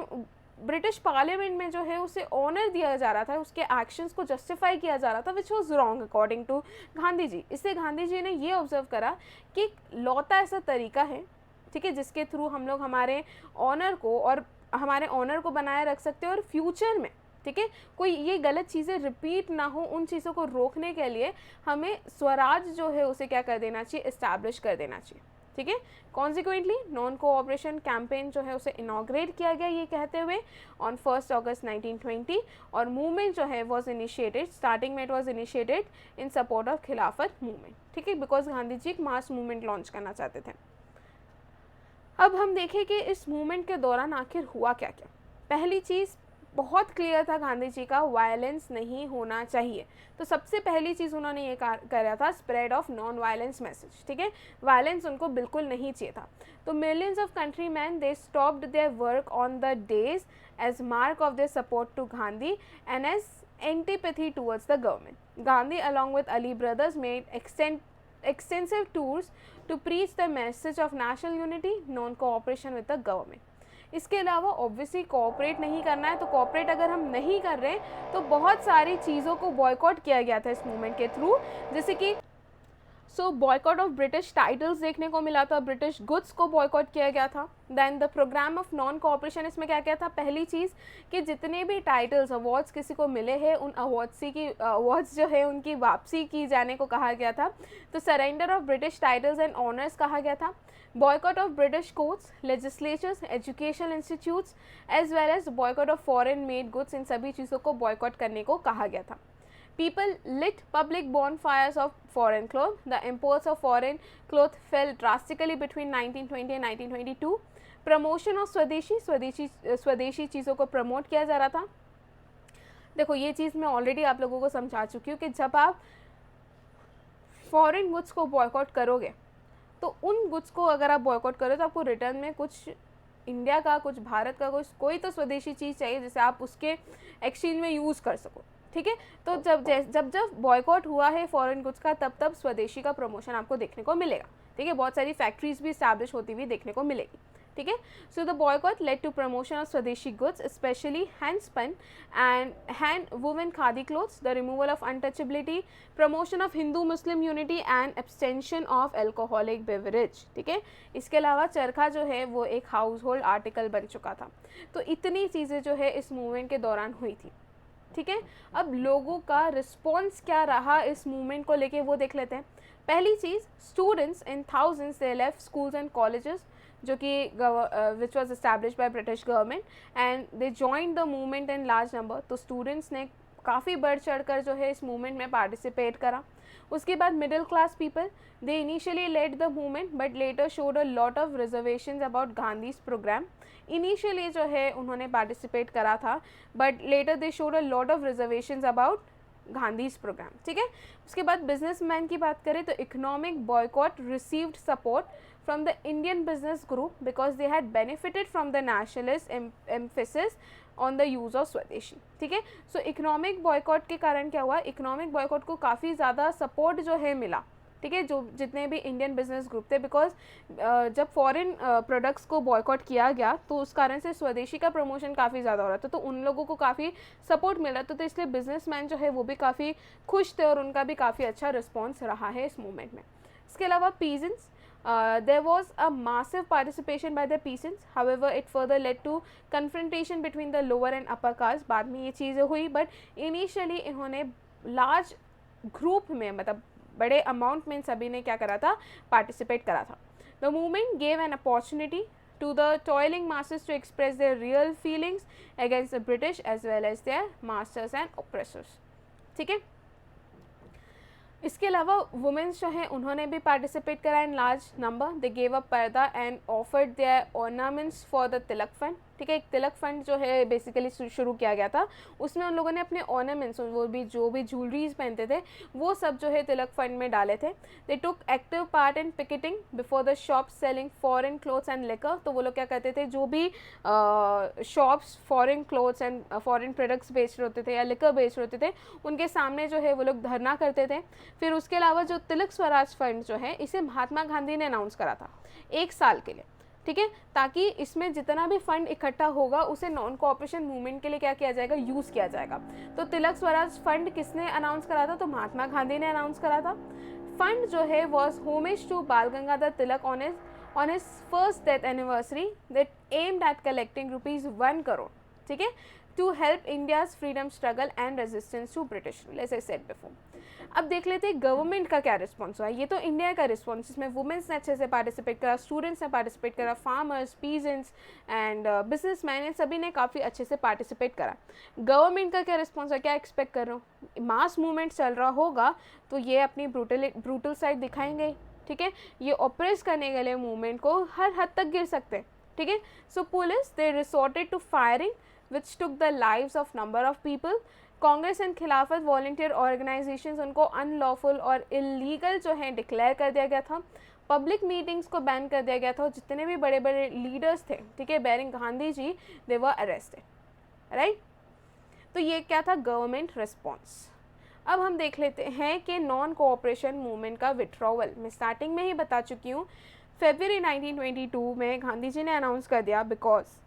ब्रिटिश पार्लियामेंट में जो है उसे ऑनर दिया जा रहा था, उसके एक्शंस को जस्टिफाई किया जा रहा था, which was wrong according to Gandhi ji. इससे गांधी जी ने ये ऑब्जर्व करा कि लौता ऐसा तरीका है, ठीक है, जिसके थ्रू हम लोग हमारे ऑनर को बनाए रख सकते हैं और फ्यूचर में, ठीक है, कोई ये गलत चीज़ें रिपीट ना हो, उन चीज़ों को रोकने के लिए हमें स्वराज जो है उसे क्या कर देना चाहिए, इस्टेब्लिश कर देना चाहिए, ठीक है। कॉन्सिक्वेंटली नॉन कोऑपरेशन कैंपेन जो है उसे इनॉग्रेट किया गया ये कहते हुए ऑन 1 अगस्त 1920, और मूवमेंट जो है वॉज इनिशिएटेड, स्टार्टिंग में it was initiated in support of खिलाफत मूवमेंट, ठीक है, बिकॉज गांधी जी एक मास मूवमेंट लॉन्च करना चाहते थे। अब हम देखें कि इस मूवमेंट के दौरान आखिर हुआ क्या क्या। पहली चीज़ बहुत क्लियर था गांधी जी का, वायलेंस नहीं होना चाहिए। तो सबसे पहली चीज़ उन्होंने ये करा था, spread of non violence message, ठीक है, वायलेंस उनको बिल्कुल नहीं चाहिए था। तो millions of country man they stopped their work on the days as mark of their support to Gandhi and as antipathy towards the government. Gandhi along with Ali brothers made extensive tours to preach the message of national unity, non-cooperation with the government. इसके अलावा obviously cooperate नहीं करना है, तो cooperate अगर हम नहीं कर रहे तो बहुत सारी चीज़ों को बॉयकॉट किया गया था इस मूवमेंट के थ्रू, जैसे कि बॉयकॉट ऑफ ब्रिटिश टाइटल्स देखने को मिला था, ब्रिटिश गुड्स को बॉयकॉट किया गया था। Then the programme of non cooperation, इसमें क्या क्या था, पहली चीज़ कि जितने भी टाइटल्स अवार्ड्स किसी को मिले हैं उन अवार्ड्स जो है उनकी वापसी की जाने को कहा गया था। तो surrender of British titles and honours कहा गया था। Boycott of British courts, legislatures, educational institutes as well as boycott of foreign made goods, इन सभी चीज़ों को बॉयकॉट करने को कहा गया था। People lit public bonfires of foreign cloth. The imports of foreign cloth fell drastically between 1920 and 1922. Promotion of स्वदेशी चीज़ों को प्रमोट किया जा रहा था। देखो ये चीज़ मैं ऑलरेडी आप लोगों को समझा चुकी हूँ कि जब आप फॉरेन गुड्स को बॉयकॉट करोगे तो उन गुड्स को अगर आप बॉयकॉट करो तो आपको रिटर्न में कुछ इंडिया का, कुछ भारत का, कोई तो स्वदेशी चीज़ चाहिए जिसे आप उसके एक्सचेंज में यूज़ कर सको, ठीक है। तो जब बॉयकॉट हुआ है फॉरेन गुड्स का, तब स्वदेशी का प्रमोशन आपको देखने को मिलेगा, ठीक है। बहुत सारी फैक्ट्रीज भी इस्टेब्लिश होती हुई देखने को मिलेगी, ठीक है. So the boycott led to promotion of swadeshi goods specially hand spun and hand woven khadi clothes, the removal of untouchability, promotion of Hindu Muslim unity and abstention of alcoholic beverage. ठीक है. इसके अलावा चरखा जो है वो एक हाउस होल्ड आर्टिकल बन चुका था. तो इतनी चीज़ें जो है इस मूवमेंट के दौरान हुई थी. ठीक है. अब लोगों का रिस्पॉन्स क्या रहा इस मूवमेंट को लेके वो देख लेते हैं. पहली चीज़, students in thousands they left schools and colleges, जो कि which was established by British government, and they joined the movement in large number. तो स्टूडेंट्स ने काफ़ी बढ़ चढ़ कर जो है इस मूवमेंट में पार्टिसिपेट करा. उसके बाद middle class people, they initially led the movement but later showed a lot of reservations about Gandhi's programme. Initially जो है उन्होंने पार्टिसिपेट करा था but later they showed a lot of reservations about Gandhi's programme. ठीक है. उसके बाद बिजनेसमैन की बात करें तो economic boycott received support from the Indian business group because they had benefited from the nationalist emphasis on the use of स्वदेशी. ठीक है. सो इकोनॉमिक बॉयकॉट के कारण क्या हुआ, इकोनॉमिक बॉयकॉट को काफ़ी ज़्यादा सपोर्ट जो है मिला. ठीक है. जो जितने भी इंडियन बिजनेस ग्रुप थे, बिकॉज जब फॉरेन प्रोडक्ट्स को बॉयकॉट किया गया तो उस कारण से स्वदेशी का प्रमोशन काफ़ी ज़्यादा हो रहा था, तो उन लोगों को काफ़ी सपोर्ट मिल रहा था. तो इसलिए बिजनेसमैन जो है वो भी काफ़ी खुश थे और उनका भी काफ़ी अच्छा रिस्पॉन्स रहा है इस मूवमेंट में. इसके अलावा peasants, there was a massive participation by the peasants. However, it further led to confrontation between the lower and upper caste. बाद में ये चीज़ें हुई बट इनिशियली इन्होंने लार्ज ग्रुप में, मतलब बड़े अमाउंट में सभी ने क्या करा था, पार्टिसिपेट करा था. The movement gave an opportunity to the toiling masses to express their real feelings against the British as well as their masters and oppressors. ठीक है. इसके अलावा वुमेन्स जो हैं उन्होंने भी पार्टिसिपेट करा in large number. They gave up purdah and offered their ornaments for the Tilak fund. ठीक है. एक तिलक फंड जो है बेसिकली शुरू किया गया था, उसमें उन लोगों ने अपने ऑर्नामेंट्स, वो भी जो भी ज्वेलरीज पहनते थे वो सब जो है तिलक फंड में डाले थे. They took active part in picketing before the shop selling foreign clothes and liquor. तो वो लोग क्या करते थे, जो भी shops foreign clothes and foreign products बेच रहे होते थे या लिकर बेच रहे होते थे, उनके सामने जो है वो लोग धरना करते थे. फिर उसके अलावा जो तिलक स्वराज फंड जो है, इसे महात्मा गांधी ने अनाउंस करा था 1 साल के लिए. ठीक है. ताकि इसमें जितना भी फंड इकट्ठा होगा उसे नॉन कोऑपरेशन मूवमेंट के लिए क्या किया जाएगा, यूज़ किया जाएगा. तो तिलक स्वराज फंड किसने अनाउंस करा था, तो महात्मा गांधी ने अनाउंस करा था. फंड जो है was homage to Bal Gangadhar Tilak on his first death anniversary that aimed at collecting ₹1 crore. ठीक है. To help India's freedom struggle and resistance to British rule, as I said before. अब देख लेते हैं गवर्नमेंट का क्या रिस्पॉन्स हुआ. ये तो इंडिया का रिस्पॉन्स, जिसमें वुमेन्स ने अच्छे से पार्टिसिपेट करा, स्टूडेंट्स ने पार्टिसिपेट करा, फार्मर्स, पीजेंट्स एंड बिजनेसमैन, सभी ने काफ़ी अच्छे से पार्टिसिपेट करा. गवर्नमेंट का क्या रिस्पॉन्स है, क्या एक्सपेक्ट कर रहे हो, मास मूवमेंट चल रहा होगा तो ये अपनी ब्रूटल साइड दिखाएंगे. ठीक है. ये ऑपरेस करने के लिए मूवमेंट को हर हद तक गिर सकते हैं. ठीक है. सो police they resorted to firing which took the lives of number of people. Congress and Khilafat volunteer organisations, उनको अनलॉफुल और इलीगल जो है डिक्लेयर कर दिया गया था. पब्लिक मीटिंग्स को बैन कर दिया गया था. जितने भी बड़े बड़े लीडर्स थे, ठीक है, barring Gandhi ji, they were arrested. Right. तो ये क्या था, गवर्नमेंट रिस्पॉन्स. अब हम देख लेते हैं कि नॉन कोऑपरेशन मूवमेंट का विड्रॉवल. मैं स्टार्टिंग में ही बता चुकी हूँ, फरवरी 1922 में गांधी जी ने अनाउंस कर दिया बिकॉज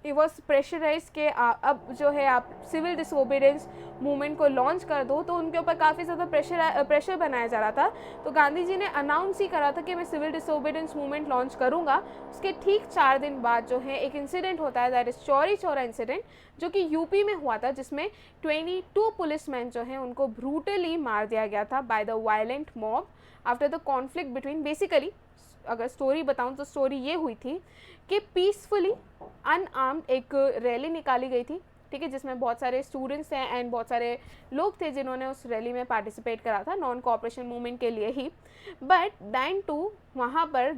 इट वॉज प्रेशराइज के अब जो है आप सिविल डिसोबीडियंस मूवमेंट को लॉन्च कर दो. तो उनके ऊपर काफ़ी ज़्यादा प्रेशर बनाया जा रहा था. तो गांधी जी ने अनाउंस ही करा था कि मैं सिविल डिसोबीडियंस मूवमेंट लॉन्च करूंगा. उसके ठीक 4 दिन बाद जो है एक इंसिडेंट होता है, that is Chauri Chaura incident, जो कि यूपी में हुआ था, जिसमें 22 पुलिसमैन जो हैं उनको ब्रूटली मार दिया गया था by the violent mob after the conflict between. Basically अगर स्टोरी बताऊं तो स्टोरी ये हुई थी कि पीसफुली अनआर्म्ड एक रैली निकाली गई थी. ठीक है. जिसमें बहुत सारे स्टूडेंट्स हैं एंड बहुत सारे लोग थे जिन्होंने उस रैली में पार्टिसिपेट करा था नॉन कोऑपरेशन मूवमेंट के लिए ही. बट दैन टू वहाँ पर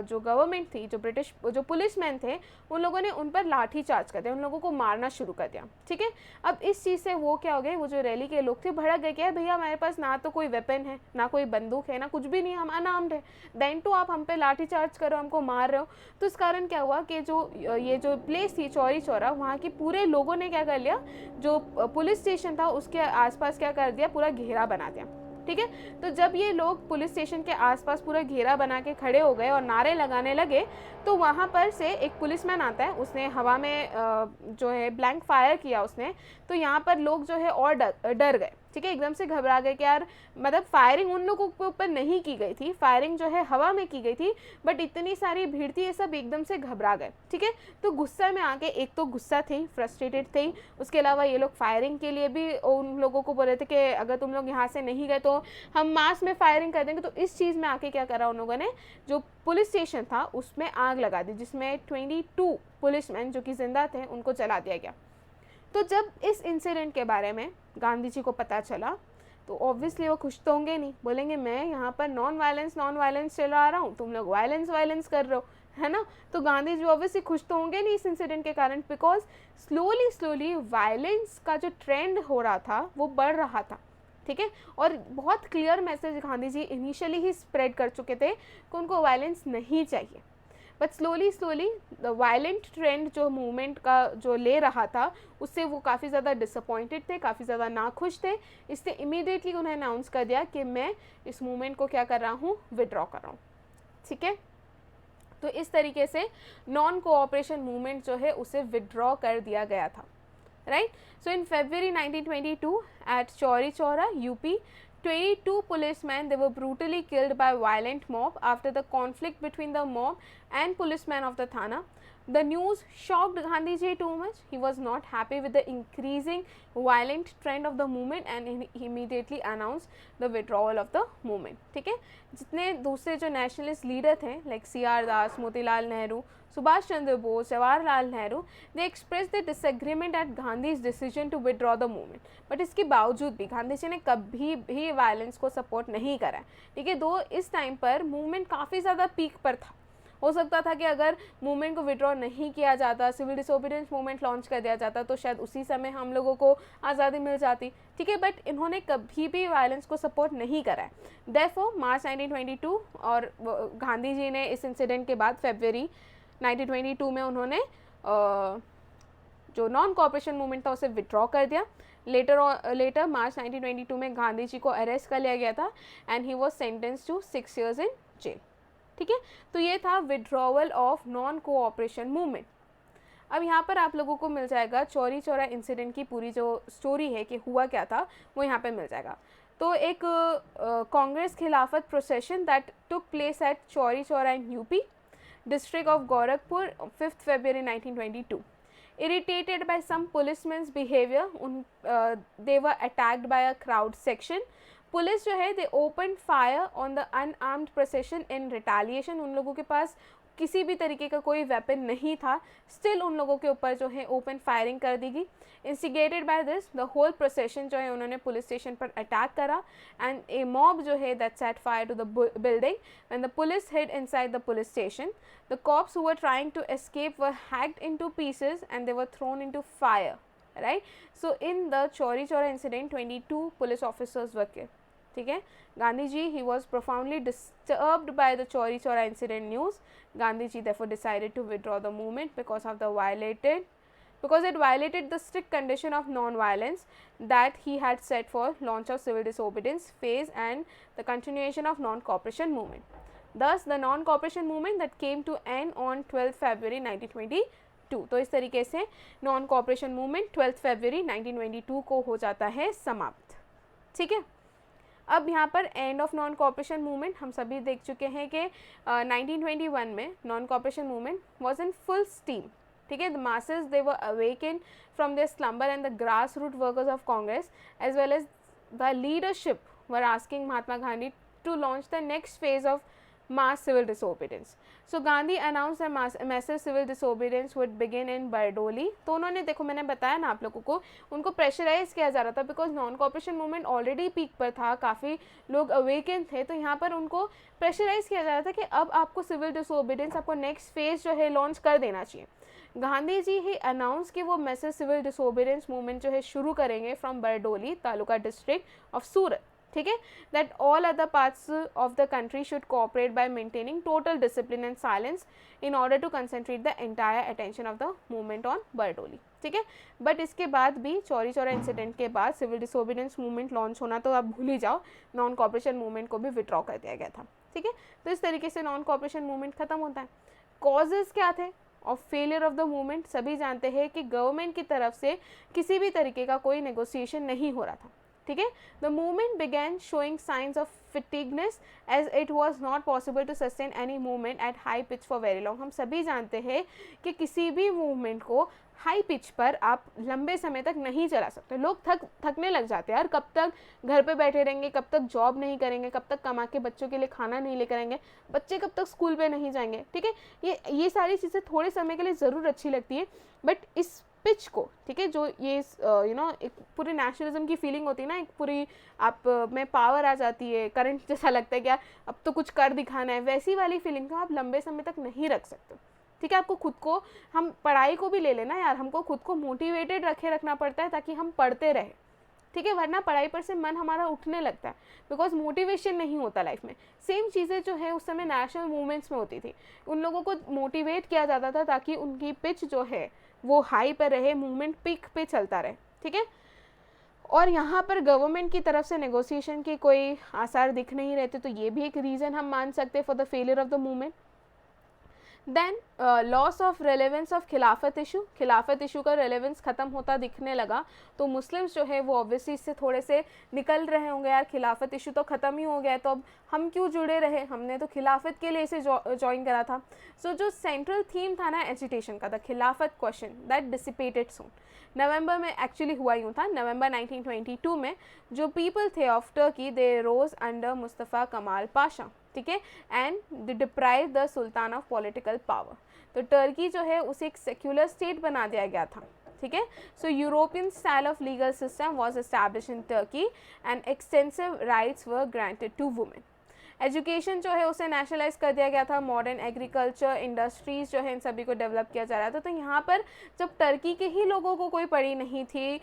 जो गवर्नमेंट थी, जो पुलिसमैन थे, उन लोगों ने उन पर लाठी चार्ज कर दिया, उन लोगों को मारना शुरू कर दिया. ठीक है. अब इस चीज़ से वो क्या हो गए, वो जो रैली के लोग थे भड़क गए कि भैया हमारे पास ना तो कोई वेपन है, ना कोई बंदूक है, ना कुछ भी नहीं, हम अनआर्म्ड है, दैन टू आप हम पे लाठी चार्ज करो, हमको मार रहे हो. तो इस कारण क्या हुआ कि ये जो प्लेस थी चौरी चौरा, वहाँ के पूरे लोगों ने क्या कर लिया, जो पुलिस स्टेशन था उसके आसपास क्या कर दिया, पूरा घेरा बना दिया. ठीक है। तो जब ये लोग पुलिस स्टेशन के आसपास पूरा घेरा बना के खड़े हो गए और नारे लगाने लगे, तो वहाँ पर से एक पुलिसमैन आता है, उसने हवा में जो है ब्लैंक फायर किया उसने। तो यहाँ पर लोग जो है और डर गए, ठीक है, एकदम से घबरा गए कि यार मतलब फायरिंग उन लोगों के ऊपर नहीं की गई थी, फायरिंग जो है हवा में की गई थी, बट इतनी सारी भीड़ थी, ये सब एकदम से घबरा गए, ठीक है। तो गुस्सा में आके, एक तो गुस्सा थे, फ्रस्ट्रेटेड थे, उसके अलावा ये लोग फायरिंग के लिए भी उन लोगों को बोल रहे थे कि अगर तुम लोग यहाँ से नहीं गए तो हम मास में फायरिंग कर देंगे। तो इस चीज़ में आके क्या करा उन लोगों ने, जो पुलिस स्टेशन था उसमें आग लगा दी, जिसमें 22 पुलिसमैन जो कि जिंदा थे उनको जला दिया गया। तो जब इस इंसिडेंट के बारे में गांधी जी को पता चला, तो ऑब्वियसली वो खुश तो होंगे नहीं, बोलेंगे मैं यहाँ पर नॉन वायलेंस चला रहा हूँ, तुम लोग वायलेंस कर रहे हो, है ना। तो गांधी जी ऑब्वियसली खुश तो होंगे नहीं इस इंसिडेंट के कारण, बिकॉज स्लोली वायलेंस का जो ट्रेंड हो रहा था वो बढ़ रहा था, ठीक है। और बहुत clear message Gandhi ji initially ही स्प्रेड कर चुके थे कि उनको वायलेंस नहीं चाहिए, but slowly the violent trend जो मूवमेंट का जो ले रहा था, उससे वो काफ़ी ज़्यादा डिसअपॉइंटेड थे, काफ़ी ज़्यादा नाखुश थे। इसलिए इमीडिएटली उन्हें अनाउंस कर दिया कि मैं इस मूवमेंट को क्या कर रहा हूँ, विड्रॉ कर रहा हूँ, ठीक है। तो इस तरीके से नॉन कोऑपरेशन मूवमेंट जो है उसे विड्रॉ कर दिया गया था, right. So in February 1922 at Chauri Chaura UP, 22 policemen, they were brutally killed by violent mob after the conflict between the mob and policemen of the Thana. The news shocked Gandhi ji too much. He was not happy with the increasing violent trend of the movement and he immediately announced the withdrawal of the movement. ठीक है, जितने दूसरे जो nationalist leader थे like CR Das, Motilal Nehru, Subhash Chandra Bose, Jawaharlal Nehru, they express the disagreement at Gandhi's decision to withdraw the movement. But इसके बावजूद भी गांधी जी ने कभी भी वायलेंस को सपोर्ट नहीं करा, ठीक है। दो इस टाइम पर मूवमेंट काफ़ी ज़्यादा पीक पर था, हो सकता था कि अगर मूवमेंट को विड्रॉ नहीं किया जाता, सिविल डिसोबीडियंस मूवमेंट लॉन्च कर दिया जाता, तो शायद उसी समय हम लोगों को आज़ादी मिल जाती, ठीक है। बट इन्होंने कभी भी वायलेंस को सपोर्ट नहीं करा है। देयरफॉर मार्च 1922 और गांधी जी ने इस इंसिडेंट के बाद February 1922 में उन्होंने जो नॉन कोऑपरेशन मूवमेंट था उसे विड्रॉ कर दिया। लेटर मार्च 1922 में गांधी जी को अरेस्ट कर लिया गया था and he was sentence to 6 years in jail, ठीक है। तो ये था withdrawal of non cooperation movement. अब यहाँ पर आप लोगों को मिल जाएगा चौरी चौरा इंसिडेंट की पूरी जो स्टोरी है कि हुआ क्या था, वो यहाँ पे मिल जाएगा। तो एक Congress Khilafat procession that took place at Chauri Chaura in UP, district of Gorakhpur, 5th February 1922. Irritated by some policemen's behavior, they were attacked by a crowd section. Police जो है they opened fire on the unarmed procession in retaliation. उन लोगों के पास किसी भी तरीके का कोई वेपन नहीं था, स्टिल उन लोगों के ऊपर जो है ओपन फायरिंग कर दी गई। Instigated by this the whole procession जो है उन्होंने पुलिस स्टेशन पर अटैक करा एंड ए मॉब जो है that set fire to the building when the police hid inside the police station. The cops who were trying to escape were hacked into pieces and they were thrown into fire, right. So in the Chauri Chaura incident 22 police officers were killed, ठीक है। Gandhi ji he was profoundly disturbed by the Chauri Chaura incident news. Gandhi ji therefore decided to withdraw the movement because it violated the strict condition of non-violence that he had set for launch of civil disobedience phase and the continuation of non-cooperation movement. Thus the non-cooperation movement that came to end on 12th February 1922. तो इस तरीके से non-cooperation movement 12th February 1922 को हो जाता है समाप्त, ठीक है। अब यहाँ पर end of non cooperation movement हम सभी देख चुके हैं कि 1921 में non cooperation movement was in full steam, ठीक है। The masses they were awaken from their slumber and the grass root workers of Congress as well as the leadership were asking Mahatma Gandhi to launch the next phase of mass civil disobedience. So Gandhi announced that massive civil disobedience would begin in Bardoli. तो उन्होंने, देखो मैंने बताया ना आप लोगों को, उनको प्रेशराइज किया जा रहा था because non cooperation movement already peak पर था, काफ़ी लोग अवेकन थे, तो यहाँ पर उनको प्रेशराइज किया जा रहा था कि अब आपको सिविल डिसोबीडियंस, आपको नेक्स्ट फेज जो है लॉन्च कर देना चाहिए। गांधी जी ही अनाउंस कि वो मैसिव सिविल डिसोबीडियंस मूवमेंट जो है शुरू करेंगे from Bardoli, taluka district of Surat, ठीक है, that all other parts of the country should cooperate by maintaining total discipline and silence in order to concentrate the entire attention of the movement on Bardoli, ठीक है। But इसके बाद भी चौरी चौरा इंसिडेंट के बाद civil disobedience movement launch होना तो आप भूल ही जाओ, नॉन कॉपरेशन मूवमेंट को भी विड्रॉ कर दिया गया था, ठीक है। तो इस तरीके से नॉन कॉपरेशन मूवमेंट खत्म होता है। कॉजेज़ क्या थे of failure of the movement? सभी जानते हैं कि गवर्नमेंट की तरफ से किसी भी तरीके का कोई नेगोशिएशन नहीं हो रहा था, ठीक है। The movement began showing signs of fatigueness as it was not possible to sustain any movement at high pitch for very long. हम सभी जानते हैं कि किसी भी मूवमेंट को हाई पिच पर आप लंबे समय तक नहीं चला सकते। लोग थकने लग जाते हैं यार, कब तक घर पे बैठे रहेंगे, कब तक जॉब नहीं करेंगे, कब तक कमा के बच्चों के लिए खाना नहीं लेकर आएंगे, बच्चे कब तक स्कूल पे नहीं जाएंगे, ठीक है। ये सारी चीज़ें थोड़े समय के लिए ज़रूर अच्छी लगती है, बट इस पिच को, ठीक है, जो ये एक पूरी नेशनलिज्म की फीलिंग होती है ना, एक पूरी आप में पावर आ जाती है, करंट जैसा लगता है कि यार अब तो कुछ कर दिखाना है, वैसी वाली फीलिंग को आप लंबे समय तक नहीं रख सकते, ठीक है। आपको खुद को, हम पढ़ाई को भी ले लेना यार, हमको खुद को मोटिवेटेड रखना पड़ता है ताकि हम पढ़ते रहे, ठीक है, वरना पढ़ाई पर से मन हमारा उठने लगता है, बिकॉज मोटिवेशन नहीं होता लाइफ में। सेम चीज़ें जो है उस समय नेशनल मूवमेंट्स में होती थी, उन लोगों को मोटिवेट किया जाता था ताकि उनकी पिच जो है वो हाई पर रहे, मूवमेंट पीक पे चलता रहे, ठीक है। और यहाँ पर गवर्नमेंट की तरफ से नेगोशिएशन के कोई आसार दिख नहीं रहते, तो ये भी एक रीज़न हम मान सकते हैं for the failure of the movement. Then loss of relevance of Khilafat issue, Khilafat issue का रेलेवेंस ख़त्म होता दिखने लगा, तो मुस्लिम्स जो है वो ऑब्वियसली इससे थोड़े से निकल रहे होंगे, यार खिलाफत इशू तो ख़त्म ही हो गया है, तो अब हम क्यों जुड़े रहे, हमने तो खिलाफत के लिए इसे ज्वाइन करा था। सो जो सेंट्रल थीम था ना एजिटेशन का, द खिलाफत क्वेश्चन, दैट डिसिपेटेड सून। नवंबर में एक्चुअली हुआ यूँ था, नवंबर 1922 में जो पीपल थे of Turkey, they rose under Mustafa Kemal Pasha, ठीक है, and they deprive the sultan of political power. तो टर्की जो है उसे एक सेक्युलर स्टेट बना दिया गया था, ठीक है। So European style of legal system was establish in Turkey and extensive rights were granted to women. Education जो है उसे नेशनलाइज कर दिया गया था, मॉडर्न एग्रीकल्चर, इंडस्ट्रीज़ जो है इन सभी को डेवलप किया जा रहा था। तो यहाँ पर जब टर्की के ही लोगों को कोई पड़ी नहीं थी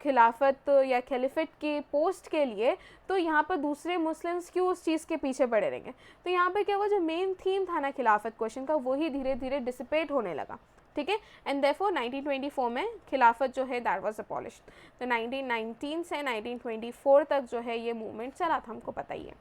खिलाफत या खलीफेट की पोस्ट के लिए, तो यहाँ पर दूसरे मुस्लिम्स क्यों उस चीज़ के पीछे पड़े रहेंगे। तो यहाँ पर क्या हुआ, जो मेन थीम था ना खिलाफत क्वेश्चन का, वही धीरे धीरे डिसिपेट होने लगा, ठीक है। एंड देयरफॉर 1924 में खिलाफत जो है दैट वाज अबॉलिश्ड। तो 1919 से 1924 तक जो है ये मूवमेंट चला था, हमको पता ही है,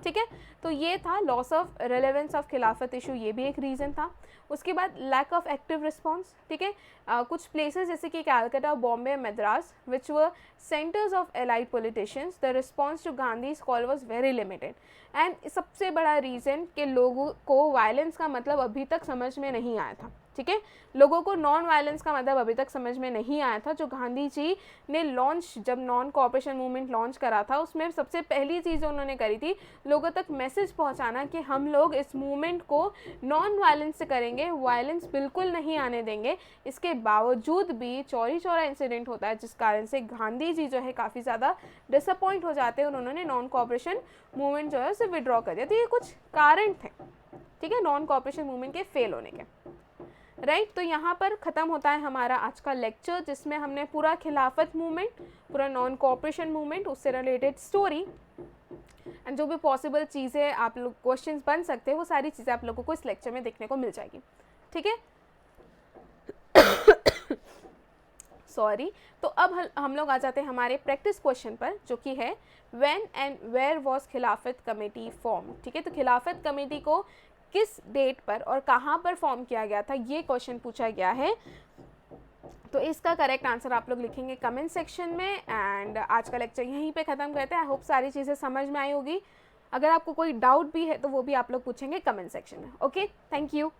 ठीक है। तो ये था loss of relevance of Khilafat issue, ये भी एक रीज़न था। उसके बाद लैक ऑफ एक्टिव रिस्पॉन्स, ठीक है। कुछ प्लेसेस जैसे कि Calcutta, Bombay, Madras which were centres of allied politicians, the response to Gandhi's call was very limited. And सबसे बड़ा रीज़न कि लोगों को वायलेंस का मतलब अभी तक समझ में नहीं आया था, ठीक है। लोगों को नॉन वायलेंस का मतलब अभी तक समझ में नहीं आया था। जो गांधी जी ने लॉन्च, जब नॉन कोऑपरेशन मूवमेंट लॉन्च करा था, उसमें सबसे पहली चीज़ जो उन्होंने करी थी, लोगों तक मैसेज पहुंचाना कि हम लोग इस मूवमेंट को नॉन वायलेंस से करेंगे, वायलेंस बिल्कुल नहीं आने देंगे। इसके बावजूद भी चौरी चौरा इंसिडेंट होता है, जिस कारण से गांधी जी जो है काफ़ी ज़्यादा डिसअपॉइंट हो जाते हैं, उन्होंने नॉन कोऑपरेशन मूवमेंट जो है उसे विड्रॉ कर दिया। तो ये कुछ कारण थे, ठीक है, नॉन कोऑपरेशन मूवमेंट के फेल होने के, राइट। तो यहाँ पर ख़त्म होता है हमारा आज का लेक्चर, जिसमें हमने पूरा खिलाफत मूवमेंट, पूरा नॉन कोऑपरेशन मूवमेंट, उससे रिलेटेड स्टोरी एंड जो भी पॉसिबल चीज़ें आप लोग क्वेश्चंस बन सकते हैं, वो सारी चीज़ें आप लोगों को इस लेक्चर में देखने को मिल जाएगी, ठीक है। सॉरी। तो अब हम लोग आ जाते हैं हमारे प्रैक्टिस क्वेश्चन पर, जो कि है व्हेन एंड वेयर वाज खिलाफत कमेटी फॉर्म, ठीक है। तो खिलाफत कमेटी को किस डेट पर और कहाँ पर फॉर्म किया गया था, ये क्वेश्चन पूछा गया है। तो इसका करेक्ट आंसर आप लोग लिखेंगे कमेंट सेक्शन में। एंड आज का लेक्चर यहीं पे ख़त्म करते हैं। आई होप सारी चीज़ें समझ में आई होगी। अगर आपको कोई डाउट भी है तो वो भी आप लोग पूछेंगे कमेंट सेक्शन में। Okay, thank you.